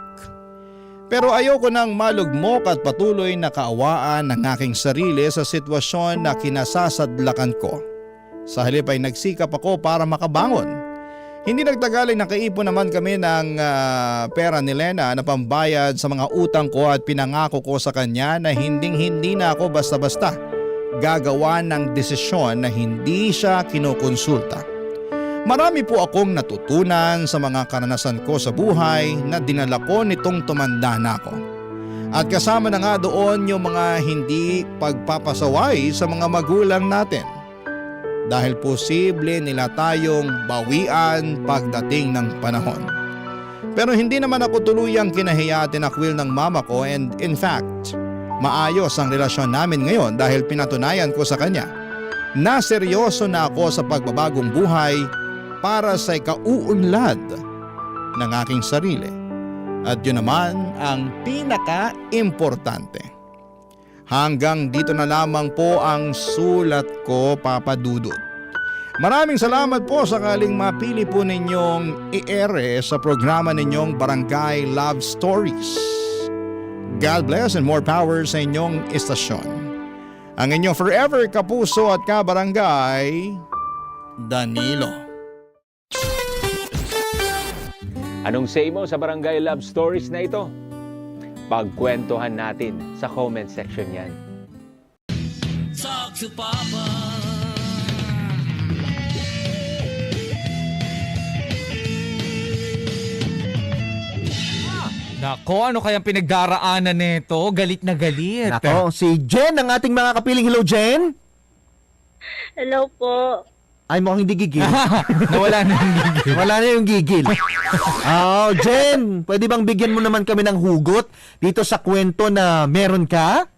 Pero ayoko nang malugmok at patuloy na kaawaan ng aking sarili sa sitwasyon na kinasasadlakan ko. Sa halip ay nagsikap ako para makabangon. Hindi nagtagal ay nakaipon naman kami ng pera ni Lena na pambayad sa mga utang ko at pinangako ko sa kanya na hindi na ako basta-basta gagawa ng desisyon na hindi siya kinukonsulta. Marami po akong natutunan sa mga karanasan ko sa buhay na dinala ko nitong tumanda na ako. At kasama na nga doon yung mga hindi pagpapasaway sa mga magulang natin. Dahil posible nila tayong bawian pagdating ng panahon. Pero hindi naman ako tuluyang kinahiya at tinakwil ng mama ko and in fact, maayos ang relasyon namin ngayon dahil pinatunayan ko sa kanya na seryoso na ako sa pagbabagong buhay para sa ikauunlad ng aking sarili. At yun naman ang pinaka-importante. Hanggang dito na lamang po ang sulat ko, Papa Dudut. Maraming salamat po sakaling mapili po ninyong i-ere sa programa ninyong Barangay Love Stories. God bless and more power sa inyong istasyon. Ang inyong forever kapuso at kabarangay, Danilo. Anong say mo sa Barangay Love Stories na ito? Pagkwentuhan natin sa comment section yan. Talk to Papa. Nako, ano kayang pinagdaraanan nito? Galit na galit. Nako, si Jen ang ating mga kapiling. Hello, Jen! Hello po. Ay, mukhang hindi gigil. Nawala na yung gigil. Wala na yung gigil. Oh, Jen, pwede bang bigyan mo naman kami ng hugot dito sa kwento na meron ka?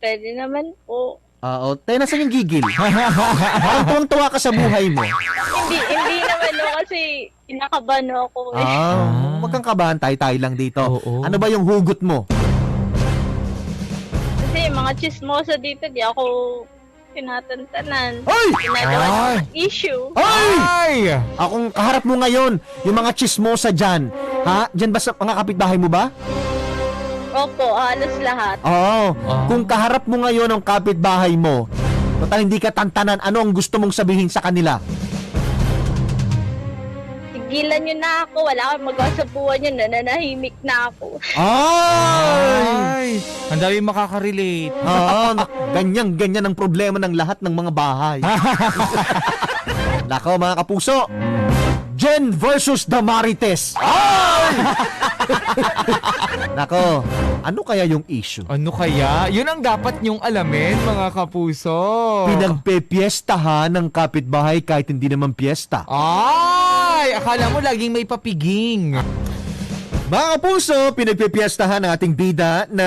Pwede naman po. Oo, tayo nasan yung gigil? Parang tuwang-tuwa ka sa buhay mo. Hindi naman no, kasi kinakabahan ako. Wag kang kabahan, tayo lang dito. Oo. Ano ba yung hugot mo? Kasi mga chismosa dito, di ako tinatantanan. Ay! Ginagawa Ay! ng issue. Ay! Akong kaharap mo ngayon, yung mga chismosa dyan. Ha? Dyan ba sa mga kapitbahay mo ba? Opo, halos lahat. Oo. Kung kaharap mo ngayon ang kapitbahay mo, total hindi ka tantanan, ano ang gusto mong sabihin sa kanila? Tigilan nyo na ako. Wala akong magawa sa buwan nyo. Nananahimik na ako. Ay! Ang dami makaka-relate. Oo, ganyan ang problema ng lahat ng mga bahay. Nako mga kapuso, Jen versus Damarites. Nako, ano kaya yung issue? Ano kaya? Yun ang dapat nyong alamin, mga kapuso. Pinagpepiestahan ng kapitbahay kahit hindi naman piyesta. Ay! Akala mo laging may papiging. Mga kapuso, pinagpipiestahan ng ating bida na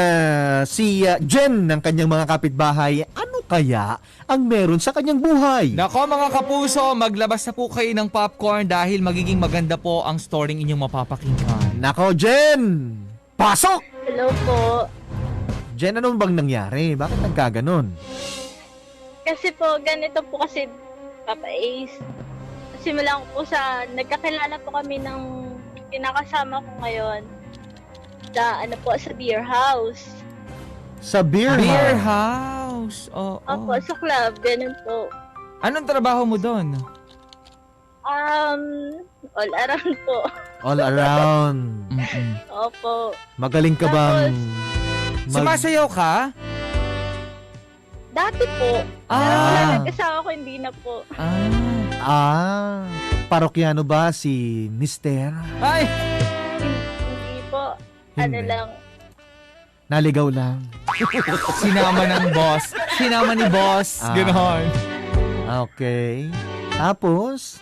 si Jen ng kanyang mga kapitbahay. Ano kaya ang meron sa kanyang buhay? Nako mga kapuso, maglabas na po kayo ng popcorn dahil magiging maganda po ang story inyong mapapakinggan. Nako, Jen! Pasok! Hello po. Jen, ano bang nangyari? Bakit nagkaganon? Kasi po, ganito po kasi, Papa Ace. Simula ko po sa, nagkakilala po kami ng kinakasama ko ngayon. Sa, sa beer house. Sa beer Beer house. house. Oo. Opo, sa club, ganun po. Anong trabaho mo doon? All around po. All around. Opo. Magaling ka bang... Sumasayaw ka? Dati po. Pero wala nag-asawa ko, hindi na po. Parokyano ba si Mister? Ay! Hindi po. Hindi. Ano lang. Naligaw lang. Sinama ng boss. Sinama ni boss. Ah. Ganon. Okay. Tapos?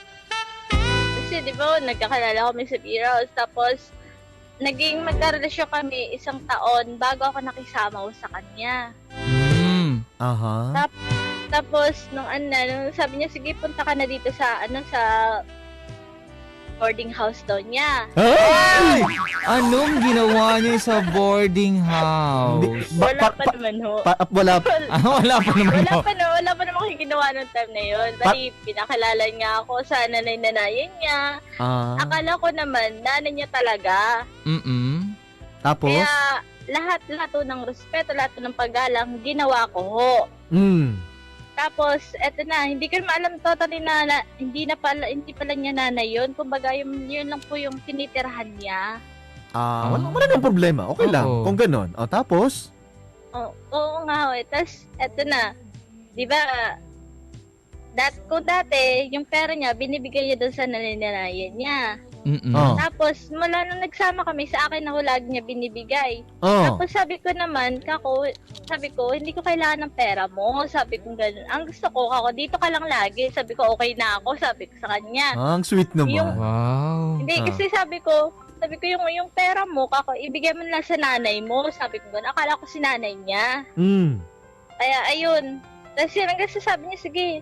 Kasi di ba, nagkakilala kami sa Piros. Tapos, naging magkarelasyon kami 1 taon bago ako nakisama ko sa kanya. Aha. Tapos, nung sabi niya, sige, punta ka na dito sa, sa boarding house daw niya. Ay! Anong ginawa niya sa boarding house? Wala pa naman ho. Wala. Wala pa naman. Wala pa naman yung ginawa nung time na yun. Bali, pinakilala niya ako sa nanay-nanayan niya. Akala ko naman, nanay niya talaga. Tapos? Kaya, lahat ng respeto, lahat ng paggalang, ginawa ko ho. Tapos, eto na, hindi ko naman alam totally na hindi pala niya nanay yun. Kumbaga, yun lang po yung tinitirahan niya. Wala nang problema. Okay lang. Oo. Kung ganon. Tapos? Oo nga ho. Tapos, eto na, di ba, dati, yung pera niya, binibigay niya doon sa nanay-nanayan niya. Tapos, mula nung nagsama kami, sa akin na lagi niya binibigay. Tapos sabi ko naman, hindi ko kailangan ng pera mo. Sabi ko gano'n. Ang gusto ko, dito ka lang lagi. Sabi ko, okay na ako. Sabi ko sa kanya. Ang sweet naman. Wow. Hindi, kasi sabi ko, yung pera mo, ibigay mo lang sa nanay mo. Sabi ko gano'n. Akala ko si nanay niya. Kaya, ayun. Tapos yun, hanggang sabi niya, sige,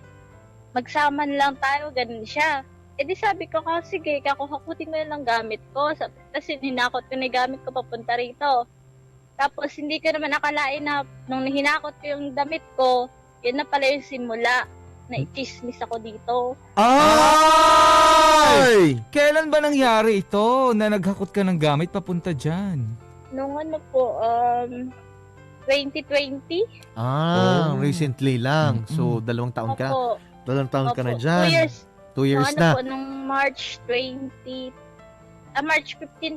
magsama na lang tayo. Ganun siya. Eh di sabi ko, sige, hakutin mo lang gamit ko. Tapos hinakot ko na yung gamit ko papunta rito. Tapos hindi ko naman akalain na nung hinakot ko yung damit ko, yun na pala yung simula na i-chismis ako dito. Ay! Kailan ba nangyari ito na naghakot ka ng gamit papunta dyan? Nung 2020? Recently lang. So, 2 taon ka. Opo. 2 taon ka na 2 dyan. years. 2 years na. Nung March 15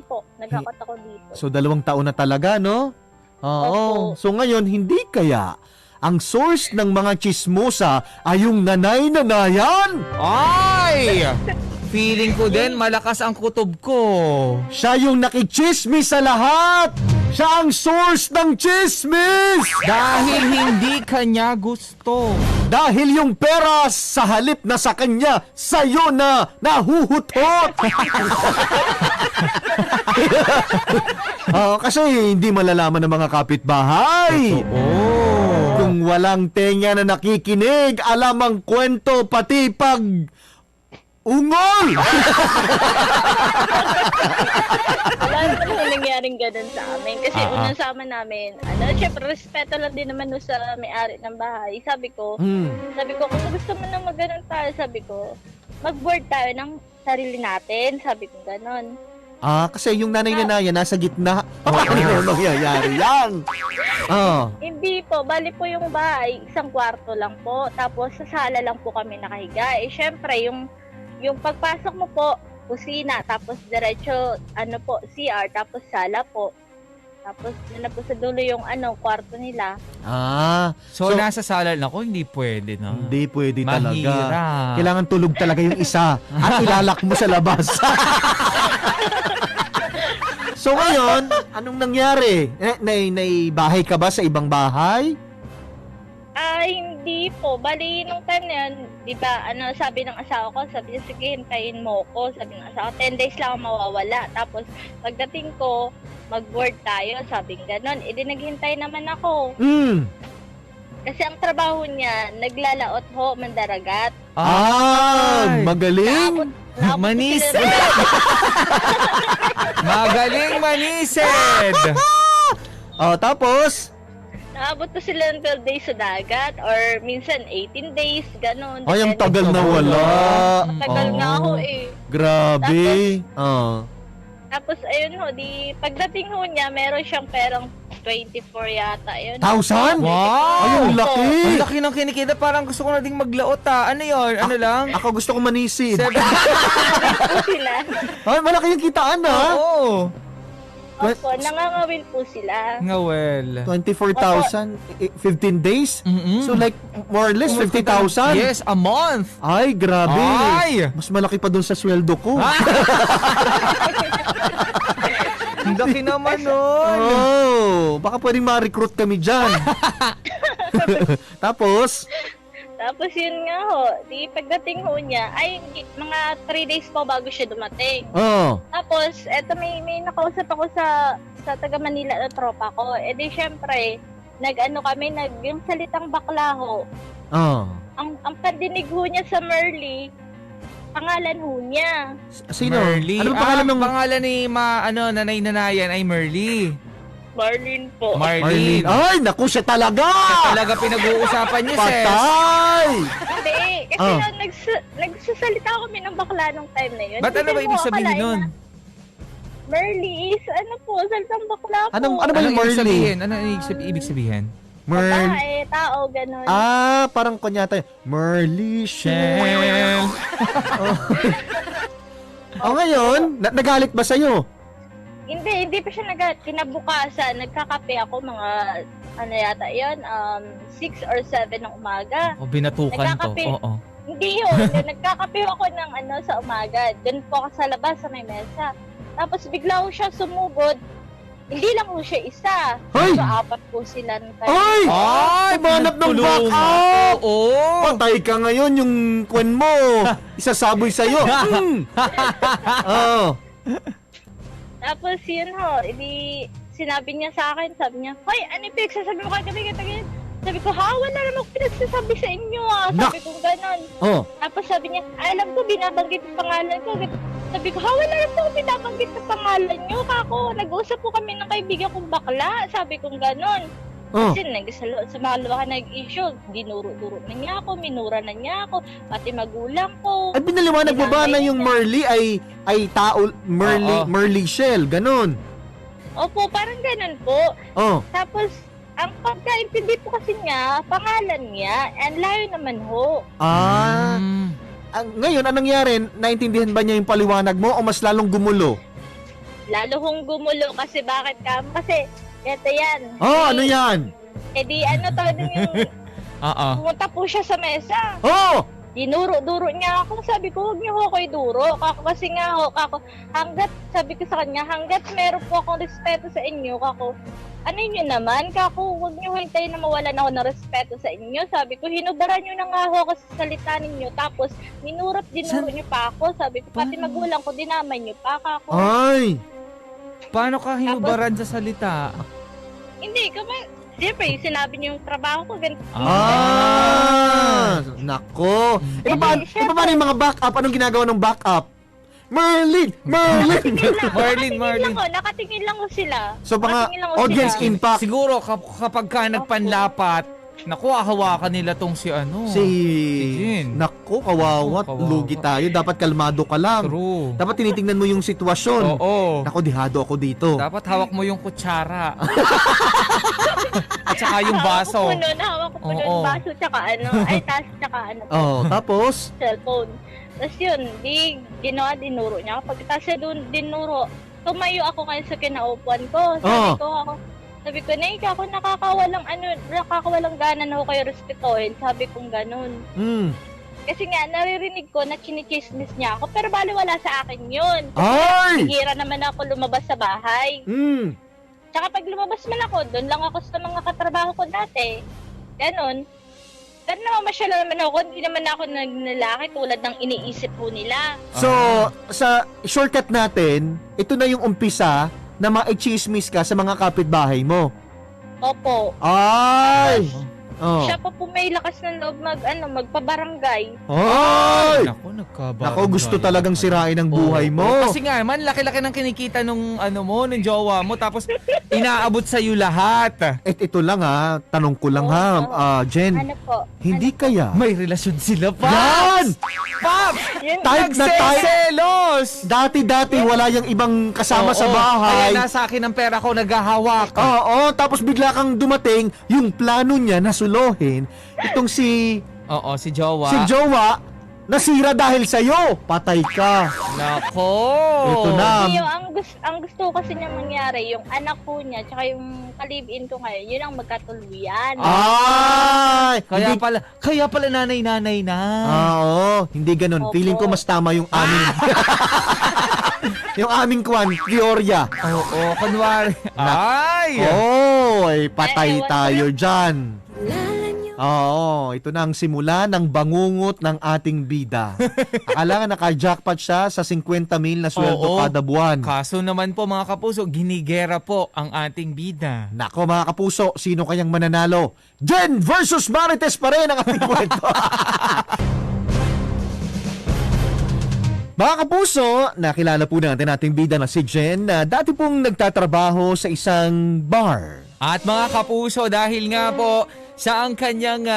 po, naghakot ako dito. So, 2 taon na talaga, no? Oo. Opo. So, ngayon, hindi kaya ang source ng mga chismosa ay yung nanay-nanayan? Ay! Feeling ko din, malakas ang kutob ko. Siya yung nakichismis sa lahat! Siya ang source ng chismis! Dahil hindi kanya gusto. Dahil yung pera sa halip na sa kanya, sa'yo na nahuhutot! Kasi hindi malalaman ng mga kapitbahay. Kung walang tenga na nakikinig, alam ang kwento pati pag ungol! Wala naman nangyaring ganun sa amin. Kasi unang sama namin, syempre, respeto lang din naman sa may-ari ng bahay. Sabi ko, kung gusto mo na mag-ganon tayo, sabi ko, mag-board tayo ng sarili natin. Sabi ko ganon. Kasi yung nanay-nanayan nasa gitna. Ano nangyayari yan? Hindi po, bali po yung bahay, 1 kwarto lang po. Tapos sa sala lang po kami nakahiga. Syempre, yung pagpasok mo po, kusina, tapos diretso, CR, tapos sala po. Tapos, na po sa dulo yung kwarto nila. So nasa sala lang ako, hindi pwede, no? Hindi pwede talaga. Mahirap. Kailangan tulog talaga yung isa at ilalak mo sa labas. So ngayon, anong nangyari? Naibahay ka ba sa ibang bahay? Hindi po. Bali, nung time na yun, di ba, sabi ng asawa ko, sabi niya, sige, hintayin mo ko. Sabi ng asawa ko, 10 days lang ako mawawala. Tapos, pagdating ko, mag-board tayo, sabi ganon. E di naghintay naman ako. Kasi ang trabaho niya, naglalaot ho, mandaragat. Magaling! Manisid! Magaling manisid! Tapos? Naabot ko sila ng 12 days sa dagat or minsan 18 days, ganun. Ay, ang tagal na wala. Matagal nga ako eh. Grabe. Tapos ayun ho, pagdating ho niya, meron siyang perang 24 yata. Ayun. 1,000? Wow! Ay, ang laki! Ang laki ng kinikita, parang gusto ko na ding maglaot Ano yun? Ano lang? Ako gusto ko manisid. Sila. Ay, malaki yung kitaan Oo. Opo, nangangawil po sila. Ngawel. 24,000, 15 days? So like, more or less, 50,000? Yes, a month. Ay, grabe. Ay! Mas malaki pa dun sa sweldo ko. Ang laki naman nun. Oh, baka pwedeng ma-recruit kami dyan. Tapos, Tapos yun nga ho, di pagdating ho niya, ay mga 3 days po bago siya dumating. oh, Tapos, eto may nakausap ako sa taga Manila na tropa ko. E di syempre, yung salitang bakla ho. oh. Ang pandinig ho niya sa Merly, pangalan ho niya. Sino? Merly. Anong pangalan ng... pangalan ni nanay-nanayan ay Merly. Marlene po. Marlene. Ay, naku, siya talaga! Talaga pinag-uusapan niyo, sis. Patay! Hindi, kasi lang nagsasalita kami ng bakla nung time na yun. Ba't ano Kasi ba ibig mo sabihin akalain nun? na Merly is, salitang bakla po. Ano ba yung Anong ibig Merly? sabihin? Ano ibig sabihin? Babae, tao, ganun. Ah, parang kunyata, Merly Shell. Ngayon, nagalit ba sa'yo? Hindi pa siya kinabukasan. Nagkakape ako mga, yata yun, 6 or 7 ng umaga. O, binatukan to. Nagkakape. Oo. Hindi yun. Nagkakape ako ng sa umaga. Doon po ako sa labas sa may mesa. Tapos bigla ko siya sumugod. Hindi lang po siya isa. Hoy! So, 4 po sila. Ay! Ay, Umanap ng tulungan. backup! Oo. Patay ka ngayon, yung kwen mo. Isasaboy sa'yo. Oh. Tapos yun ho, sinabi niya sa akin, sabi niya, hoy, ano yung pinagsasabi mo kagabi? Sabi ko, wala naman ako pinagsasabi sa inyo Sabi ko gano'n. Oh. Tapos sabi niya, alam ko, binabanggit yung pangalan ko. Sabi ko, wala naman ako binabanggit yung pangalan niyo. Kako, nag-uusap po kami ng kaibigan kong bakla. Sabi ko gano'n. Oh. Kasi sa mga luwa nag-issue, dinuro-duro na niya ako, minura na niya ako, pati magulang ko. Ay, binaliwanag mo ba na yung Merly ay tao, Merly Shell, ganun? Opo, parang ganun po. Oh. Tapos, ang pagkaintindi po kasi niya, pangalan niya, and layo naman ho. Ah. Ngayon, anong nangyari? Naintindihan ba niya yung paliwanag mo o mas lalong gumulo? Lalo hong gumulo kasi bakit ka? Kasi, eto yan. Oh, ano yan? Din yung Oo. pumunta po siya sa mesa. Oh! Dinuro-duro niya ako. Sabi ko, huwag niyo ho ako iduro. Kasi nga ho, sabi ko sa kanya, hanggat meron po akong respeto sa inyo, ano yun naman, huwag niyo hintayin na mawalan ako ng respeto sa inyo. Sabi ko, hinubaran niyo na nga ho ako sa salita ninyo. Tapos, dinuro niyo pa ako. Sabi ko, pati magulang ko, dinamay niyo pa ako. Ay! Paano ka hinubaran sa salita? Hindi, siyempre, yung sinabi niyo yung trabaho ko, ganito. Nako. Paano yung mga backup? Anong ginagawa ng backup? Merlin! Marlene. Nakatingin lang ko sila. So, mga Nakatingin lang ko audience sila. impact. Siguro kapag ka nagpanlapat, naku, hawakan nila tong si Jin. Nako, kawawa. Kawawa. Lugi tayo. Dapat kalmado ka lang. True. Dapat tinitingnan mo yung sitwasyon. Oo. Nako, dihado ako dito. Dapat hawak mo yung kutsara. At saka yung baso. Hawak ko po nun, Oo. baso, tsaka tas, tsaka Oh, tapos? cellphone. Tapos yun, dinuro niya. Pagkatapos doon dinuro, tumayo ako ngayon sa kinaupuan ko. Sabi ko, Nay, ako nakakawalang gana na ako kayo respetuhin. Sabi kong ganun. Kasi nga, naririnig ko na chinichismis niya ako, pero bali wala sa akin yun. Ay! Hihira naman ako lumabas sa bahay. Tsaka pag lumabas man ako, doon lang ako sa mga katrabaho ko dati. Ganon. Pero namamasyala naman ako, hindi naman ako naglalaki tulad ng iniisip po nila. So, sa shortcut natin, ito na yung umpisa na ma-chismis ka sa mga kapitbahay mo. Opo. Ay! Oh. Siya pa po may lakas ng loob magpabarangay. Ay! Naku, nagkabarangay. Nako, gusto talagang sirain ang buhay mo. Kasi nga, laki-laki ng kinikita nung nung jowa mo, tapos inaabot sa'yo lahat. Ito lang tanong ko lang Jen. Ano po? Hindi kaya? May relasyon sila, pa. Yan! Pop! Yun, Type na type! Nagseselos! Dati wala yung ibang kasama sa Kaya bahay. nasa akin ang pera ko, naghahawak. Oo, tapos bigla kang dumating, yung plano niya nasuluhin, itong si jowa. Jowa, nasira dahil sa'yo. Patay ka. Nako! Ito na. Hindi, ang gusto kasi niya mangyari, yung anak ko niya, tsaka yung kalibin ko ngayon, yun ang magkatuluyan. Ay! Kaya pala nanay-nanay na. Oo, hindi ganun. Opo. Feeling ko mas tama yung amin. Yung aming kwan, Fioria. Oo, kunwari. Ay! Ay, patay tayo dyan. Oo, ito na ang simula ng bangungot ng ating bida. Akala nga naka-jackpot siya sa 50 mil na sweldo Oo. kada buwan. Kaso naman po mga kapuso, ginigera po ang ating bida. Nako mga kapuso, sino kayang mananalo? Jen versus Marites pa rin ang ating kwento. Mga kapuso, nakilala po natin ating bida na si Jen na dati pong nagtatrabaho sa isang bar. At mga kapuso, dahil nga po sa ang kanyang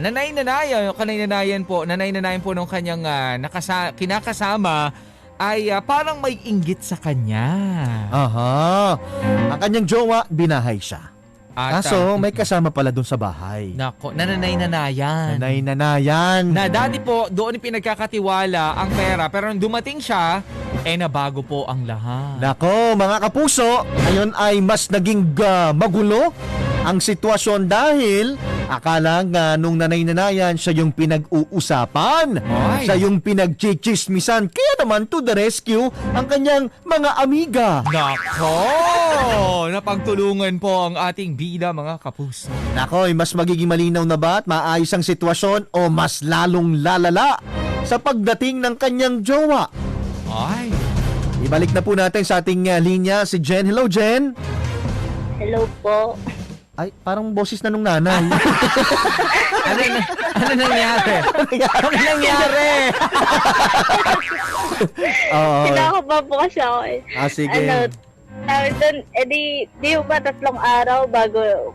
nanay-nanayan po ng kanyang kinakasama ay parang may inggit sa kanya. Aha. Ang kanyang jowa, binahay siya. At, Kaso may kasama pala dun sa bahay. Nako, nanay-nanayan. Nanay-nanayan. Na dati po, doon pinagkakatiwala ang pera. Pero nung dumating siya, nabago po ang lahat. Nako, mga kapuso, ngayon ay mas naging magulo ang sitwasyon dahil akala nga nung nanay-nanayan siya yung pinag-uusapan. Ay. Siya yung pinag-chichismisan. Kaya naman to the rescue ang kanyang mga amiga. Nako! Napagtulungan po ang ating bida, mga kapuso. Nako, mas magiging malinaw na ba at maayos ang sitwasyon o mas lalong lalala sa pagdating ng kanyang jowa? Ay! Ibalik na po natin sa ating linya si Jen. Hello, Jen. Hello po. Ay, parang boses na nung nanay. Ano nangyari? Ano nangyari? Oo. Kinakaba po kasi ako eh. Sige. Tawag doon, di ba 3 araw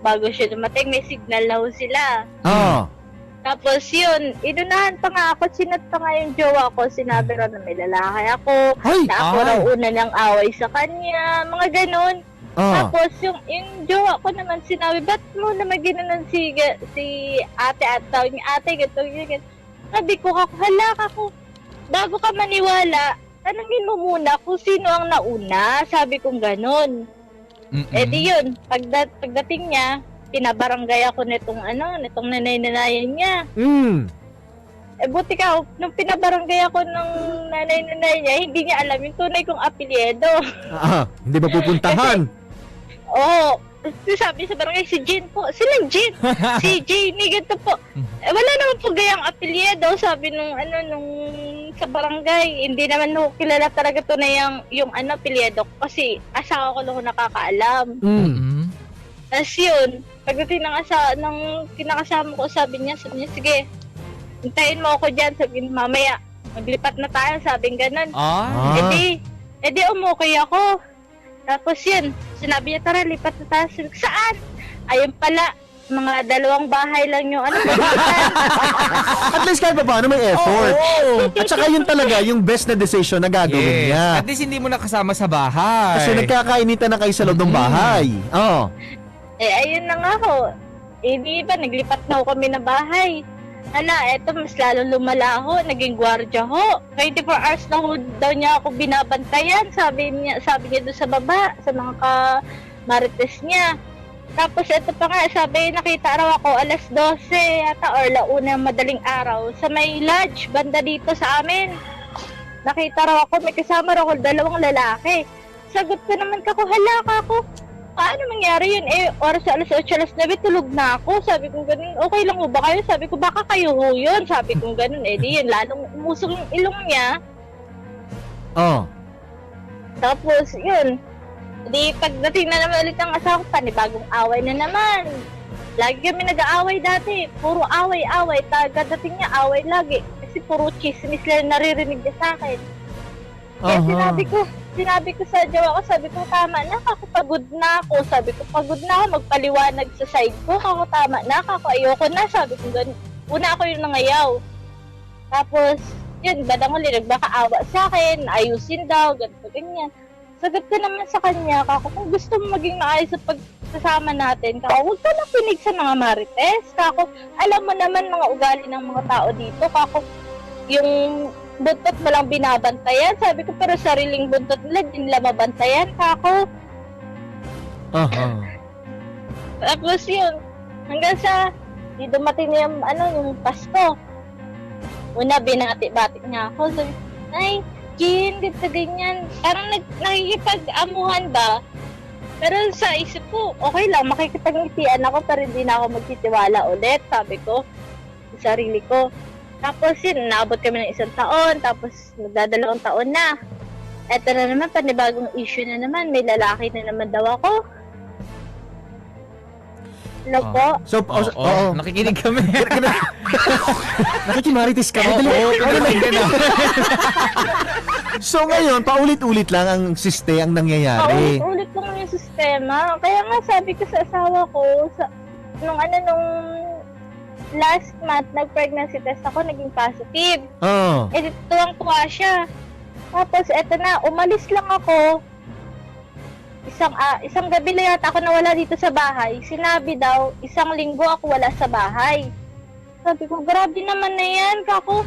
bago siya dumating, may signal na ho sila. Oo. Tapos yun, inunahan pa nga ako, sinat pa nga yung jowa ko, sinabi raw na may lalaki ako, Ay! na ako raw una ng away sa kanya, mga ganun. Oo. Tapos yung jowa ko naman sinabi, ba't mo naman ginanon si ate at tawag niya ate, gato, yun. Sabi ko, halak ako, bago ka maniwala, tanungin mo muna kung sino ang nauna, sabi kong ganun. Di yun, pagdating niya, pinabarangay ako nitong nanay-nanayan niya. Buti ka, nung pinabarangay ako ng nanay-nanay niya, hindi niya alam yung tunay kong apelyido. Hindi ba pupuntahan? Oo. Sabi sa barangay, si Jean po. Sinang Jean? Si Janie, ganito po. Wala naman po gayang apelyido, sabi nung sa barangay. Hindi naman ho kilala talaga to na yung apelyido ko kasi asawa ko lang nakakaalam. Tapos yun, pagdating ng kinakasama ko, sabi niya, sige, hintayin mo ako dyan, sabi niya, mamaya, maglipat na tayo, sabi niya ganun. Edi umukay ako. Tapos yun, sinabi niya, tara, lipat na tayo. Sabi ko, saan? Ayun pala, mga 2 bahay lang yung At least kahit pa paano may effort. At saka yun talaga, yung best na decision na gagawin niya. At least hindi mo nakasama sa bahay. Kasi nagkakainitan na kayo sa loob ng bahay. Oo. ayun na nga ho. Di ba, naglipat na ho kami na bahay. Eto, mas lalo lumala ho. Naging gwardya ho. 24 hours na ho daw niya ako binabantayan. Sabi niya doon sa baba, sa mga kamarites niya. Tapos ito pa nga, sabi, nakita raw ako alas 12 yata or 1 madaling araw sa may lodge, banda dito sa amin. Nakita raw ako, may kasama raw ako 2 lalaki. Sagot ko naman halaka ako. Paano mangyari yun? Oras sa alas 8, alas 9, tulog na ako. Sabi ko ganun, okay lang mo ba kayo? Sabi ko, baka kayo ho yun. Sabi ko ganun, di yun, lalong umusok yung ilong niya. Tapos, yun. Di pagdating na naman ulit ang asawa ko, panibagong away na naman. Lagi kami nag-aaway dati. Puro away-away. Pagdating niya, away lagi. Kasi puro chismis lang naririnig niya sa akin. Kaya sinabi ko sa jowa ko, sabi ko, tama na, pagod na ako. Sabi ko, pagod na ako, magpaliwanag sa side ko. Tama na, ayoko na. Sabi ko, ganun. Una ako yung nangayaw. Tapos, yun, badang uli, nagbakaawa sa akin, ayusin daw, ganyan. Sagot ko naman sa kanya, kung gusto mo maging maayos sa pagsasama natin, huwag ka na pinig sa mga marites. Alam mo naman mga ugali ng mga tao dito, yung buntot mo lang binabantayan. Sabi ko, pero sariling buntot nila, din nila mabantayan, Tapos yun, hanggang sa, di dumating na yung Pasko. Una, binati-bati niya ako. Sabi, ay, Jen, ganito ganyan. Parang nakikipag-amuhan ba? Pero sa isip ko, okay lang, makikipag-ngitian ako pero hindi na ako magtitiwala ulit, sabi ko. Sa sarili ko. Tapos yun, naabot kami ng 1 taon, tapos magdadalawang taon na. Eto na naman, panibagong issue na naman, may lalaki na naman daw ako. Hello po? So, Oo, nakikinig kami. nakikimaritis ka. So ngayon, paulit-ulit lang ang siste ang nangyayari. Ulit lang yung sistema. Kaya nga sabi ko sa asawa ko, nung last month, nag-pregnancy test ako, naging positive. Oh. Eh, tuwang-tuwa siya. Tapos, eto na, umalis lang ako. Isang gabi na yata ako nawala dito sa bahay. Sinabi daw, 1 linggo ako wala sa bahay. Sabi ko, grabe naman na yan, kako.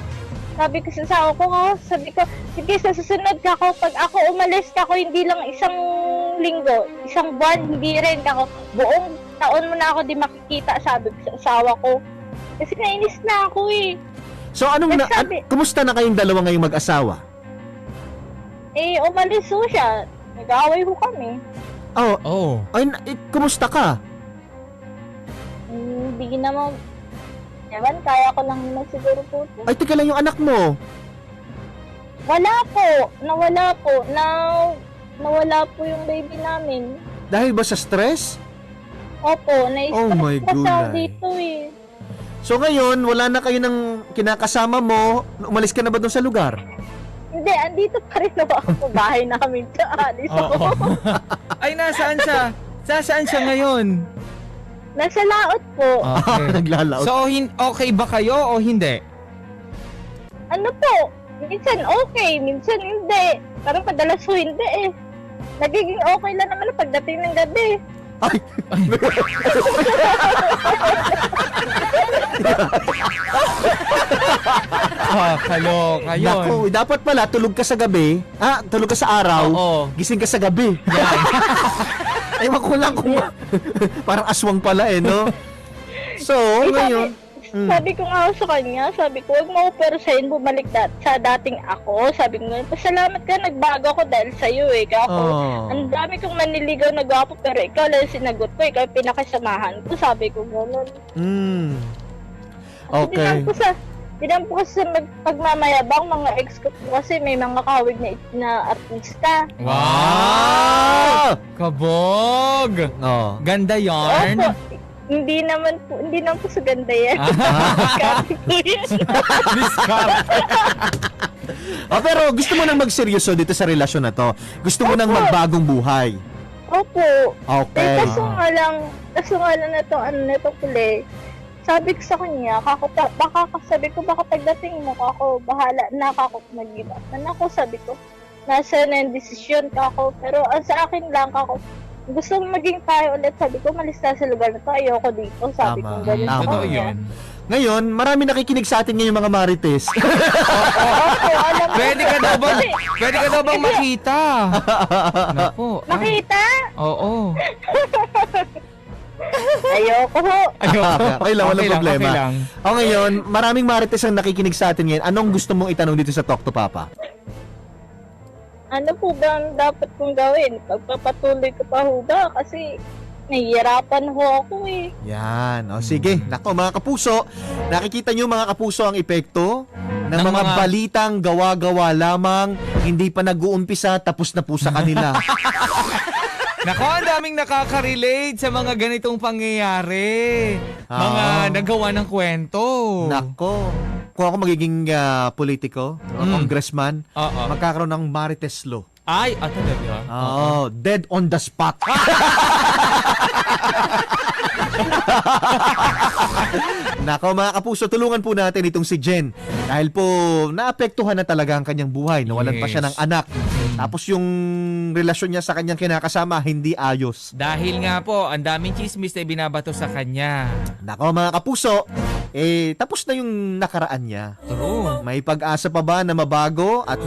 Sabi ko sa asawa ko, sabi ko, sige, sa susunod kako, pag ako umalis kako, hindi lang 1 linggo, 1 buwan, hindi rin kako. Buong taon mo na ako di makikita, sabi ko sa asawa ko. Kasi nainis na ako eh. So kumusta na kayong dalawa ngayong mag-asawa? Eh, umalis ho siya. Nag-aaway ho kami. Oh. Ay, kumusta ka? Hindi naman, ewan, kaya ko lang naman siguro po. Ay, teka lang yung anak mo. Wala po. Nawala po. Nawala po yung baby namin. Dahil ba sa stress? Opo, Oh my na-stress ako gulay. dito eh. So ngayon, wala na kayo ng kinakasama mo. Umalis ka na ba doon sa lugar? Hindi, andito pa rin ako sa bahay namin. Alis ako. Ay, nasaan siya? Saan siya ngayon? Nasa laot po. Okay. Naglalaot. So, okay ba kayo o hindi? Ano po? Minsan okay, minsan hindi. Parang madalas po hindi eh. Nagiging okay lang naman pagdating ng gabi. Ay! Kaloka yun. Naku, dapat pala tulog ka sa gabi. Tulog ka sa araw. Oo. Gising ka sa gabi. Ewan ko lang kung parang aswang pala no? So, ngayon. Sabi ko nga sa kanya, sabi ko, huwag mo ako perusahin, bumalik sa dating ako. Sabi ko nga, pasalamat ka, nagbago ako dahil sa'yo eh. Kaya ako, ang dami kong maniligaw na gwapo, pero ikaw lang sinagot ko, ikaw yung pinakasamahan ko. Sabi ko gano'n. Okay. Dinan po kasi sa pagmamayabang, mga ex ko po kasi may mga kawig na artista. Wow! Kabog! Ganda yarn. Opo, hindi naman po sa ganda yan. Pero gusto mo nang magseryoso dito sa relasyon na to. Gusto mo nang magbagong buhay. Opo. Okay. Kaso nga lang na to puli. Sabi ko sa kanya, baka pagdating mo kako, bahala na kako mag-give up. Sabi ko, nasa na yung desisyon kako. Pero sa akin lang kako, gusto mo maging tayo ulit. Sabi ko, malis na sa lugar na to, ayoko dito. Sabi ko, ganun sa Totoo kanya. yun. Ngayon, marami nakikinig sa atin ngayon mga marites. Opo, alam mo. Pwede ka daw bang makita? Naku. Makita? Oo. Ayoko ho. Okay lang, walang problema. Okay lang. O ngayon, maraming marites ang nakikinig sa atin ngayon. Anong gusto mong itanong dito sa Talk to Papa? Ano po ba ang dapat kong gawin? Pagpapatuloy ko pa ho ba? Kasi nahihirapan ho ako eh. Yan. O sige. Nako mga kapuso, nakikita nyo mga kapuso ang epekto ng mga balitang gawa-gawa lamang, hindi pa nag-uumpisa, tapos na po sa kanila. Nako, ang daming nakaka-relate sa mga ganitong pangyayari. Mga nagawa ng kwento. Nako. Kung ako magiging politiko o congressman, magkakaroon ng Marites Law. Ay, talaga? Dead on the spot. Nako mga kapuso, tulungan po natin itong si Jen. Dahil po, naapektuhan na talaga ang kanyang buhay. Nawalan pa siya ng anak. Tapos yung relasyon niya sa kanyang kinakasama, hindi ayos. Dahil nga po, ang daming chismis na binabato sa kanya. Nako mga kapuso, tapos na yung nakaraan niya. True. May pag-asa pa ba na mabago at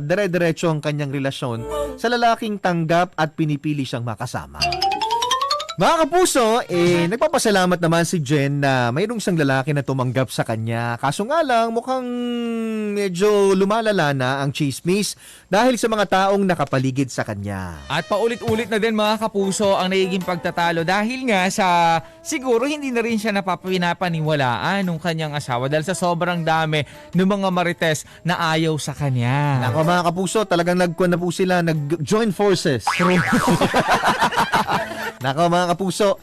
dire-diretso ang kanyang relasyon sa lalaking tanggap at pinipili siyang makasama? Mga kapuso, nagpapasalamat naman si Jen na mayroong isang lalaki na tumanggap sa kanya. Kaso nga lang, mukhang medyo lumalala na ang chismis dahil sa mga taong nakapaligid sa kanya. At paulit-ulit na din mga kapuso ang nagiging pagtatalo dahil nga sa siguro hindi na rin siya napapiniwalaan ng kanyang asawa dahil sa sobrang dami ng mga marites na ayaw sa kanya. Nako mga kapuso, talagang nag-join forces. Nako mga kapuso,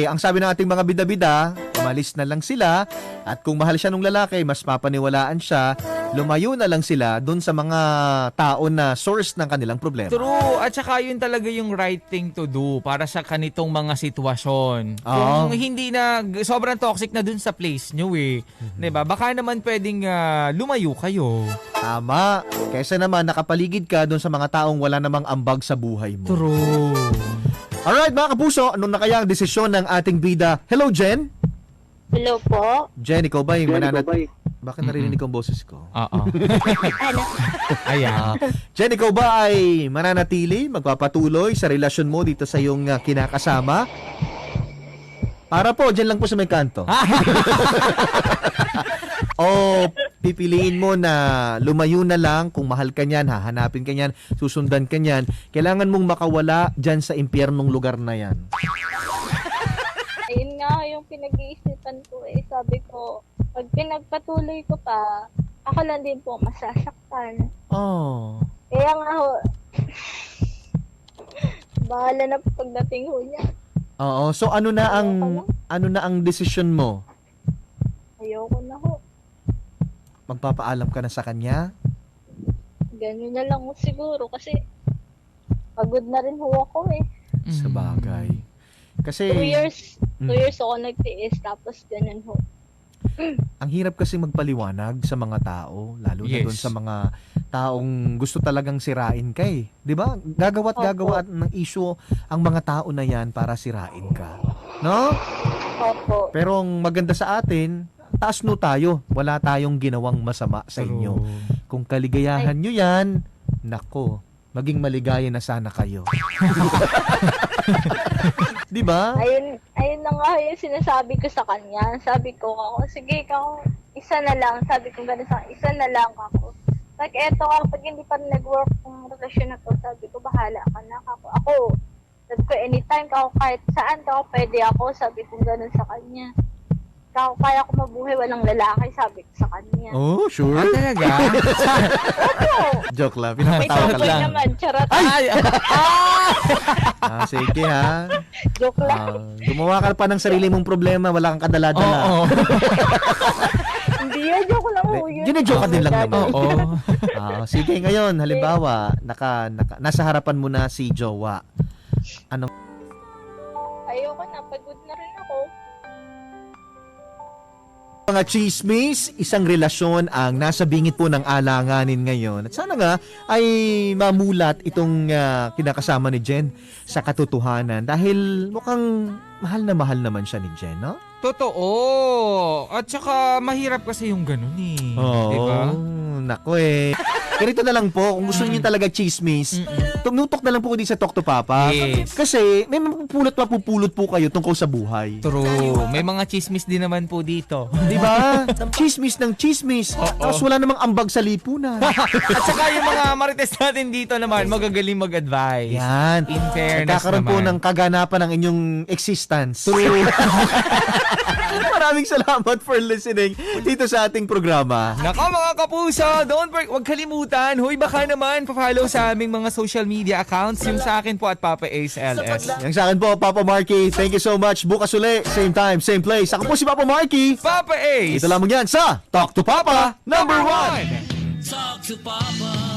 ang sabi ng ating mga bida-bida, umalis na lang sila at kung mahal siya ng lalaki, mas mapaniwalaan siya, lumayo na lang sila dun sa mga tao na source ng kanilang problema. True. At saka yun talaga yung right thing to do para sa kanitong mga sitwasyon. Kung hindi na, sobrang toxic na dun sa place nyo Diba? Baka naman pwedeng lumayo kayo. Tama. Kaysa naman nakapaligid ka dun sa mga taong wala namang ambag sa buhay mo. True. Alright mga kapuso, ano na kaya ang desisyon ng ating bida? Hello Jen? Hello po. Jen, ikaw ba yung Bakit narinig ko ang boses ko? Oo. Ano? Ayan. Jen, ikaw ba ay mananatili, magpapatuloy sa relasyon mo dito sa iyong kinakasama? Para po, dyan lang po sa may kanto. O pipiliin mo na lumayo na lang kung mahal ka niyan, hahanapin ka niyan, susundan ka niyan, kailangan mong makawala dyan sa impyernong lugar na yan. Ayun nga yung pinag-iisipan ko Sabi ko, pag pinagpatuloy ko pa, ako lang din po masasaktan. Oh. Kaya nga ho, bahala na pagdating ho niya. Oo, so ano na ang desisyon mo? Ayoko na ho. Magpapaalam ka na sa kanya? Ganyan na lang ho siguro kasi pagod na rin ho ako Sa bagay. Kasi 2 years ako nagtiis tapos ganun ho. ang hirap kasi magpaliwanag sa mga tao, lalo na doon sa mga taong gusto talagang sirain ka 'Di ba? Gagawa ng issue ang mga tao na 'yan para sirain ka. No? Opo. Pero ang maganda sa atin, taas no tayo. Wala tayong ginawang masama sa inyo. Kung kaligayahan nyo 'yan, nako, maging maligaya na sana kayo. Di ba? Ayun na nga yung sinasabi ko sa kanya. Sabi ko ako, sige ikaw, isa na lang. Sabi ko gano'n sa isa na lang ako. Like, eto pag hindi pa nag-work yung relasyon na to, sabi ko, bahala ka na ako. Sabi ko, anytime ka, kahit saan ka, pwede ako. Sabi ko gano'n sa kanya. Kaya ko mabuhay, walang lalaki, sabi ko sa kanya. Oh, sure? Talaga? Opo! Joke lang. May Pinapatawa ka tuloy lang. naman, charot. Sige ha. Joke lang. Gumawa ka pa ng sarili mong problema, wala kang kadala-dala. Oo. Hindi yan, joke lang ho. Gina-joke ka din lang naman. Oo. Sige ngayon, halimbawa, nasa harapan mo na si jowa. Ayoko na, pagod na rin ako. Mga chismis, isang relasyon ang nasa bingit po ng alanganin ngayon. At sana nga ay mamulat itong kinakasama ni Jen sa katotohanan dahil mukhang mahal naman siya ni Jen, no? Totoo. At saka mahirap kasi yung ganun Oo, diba? Nako Ganito na lang po, kung gusto niyo talaga chismis, tumutok na lang po din sa Talk to Papa. Yes. Kasi may mapupulot po kayo tungkol sa buhay. True. May mga chismis din naman po dito. Di ba? Chismis ng chismis. Tapos wala namang ambag sa lipunan. At saka yung mga marites natin dito naman, magagaling mag-advise. Yan. In fairness Nagkakaroon po naman. ng kaganapan ng inyong existence. True. Maraming salamat for listening dito sa ating programa. Nako mga kapuso, huwag kalimutan, baka naman pa-follow sa aming mga social media accounts, yung sa akin po at Papa Ace LS. Yung sa akin po, Papa Marky. Thank you so much. Bukas uli, same time, same place. Ako po si Papa Marky. Papa Ace! Ito lamang yan sa Talk to Papa #1. Talk to Papa.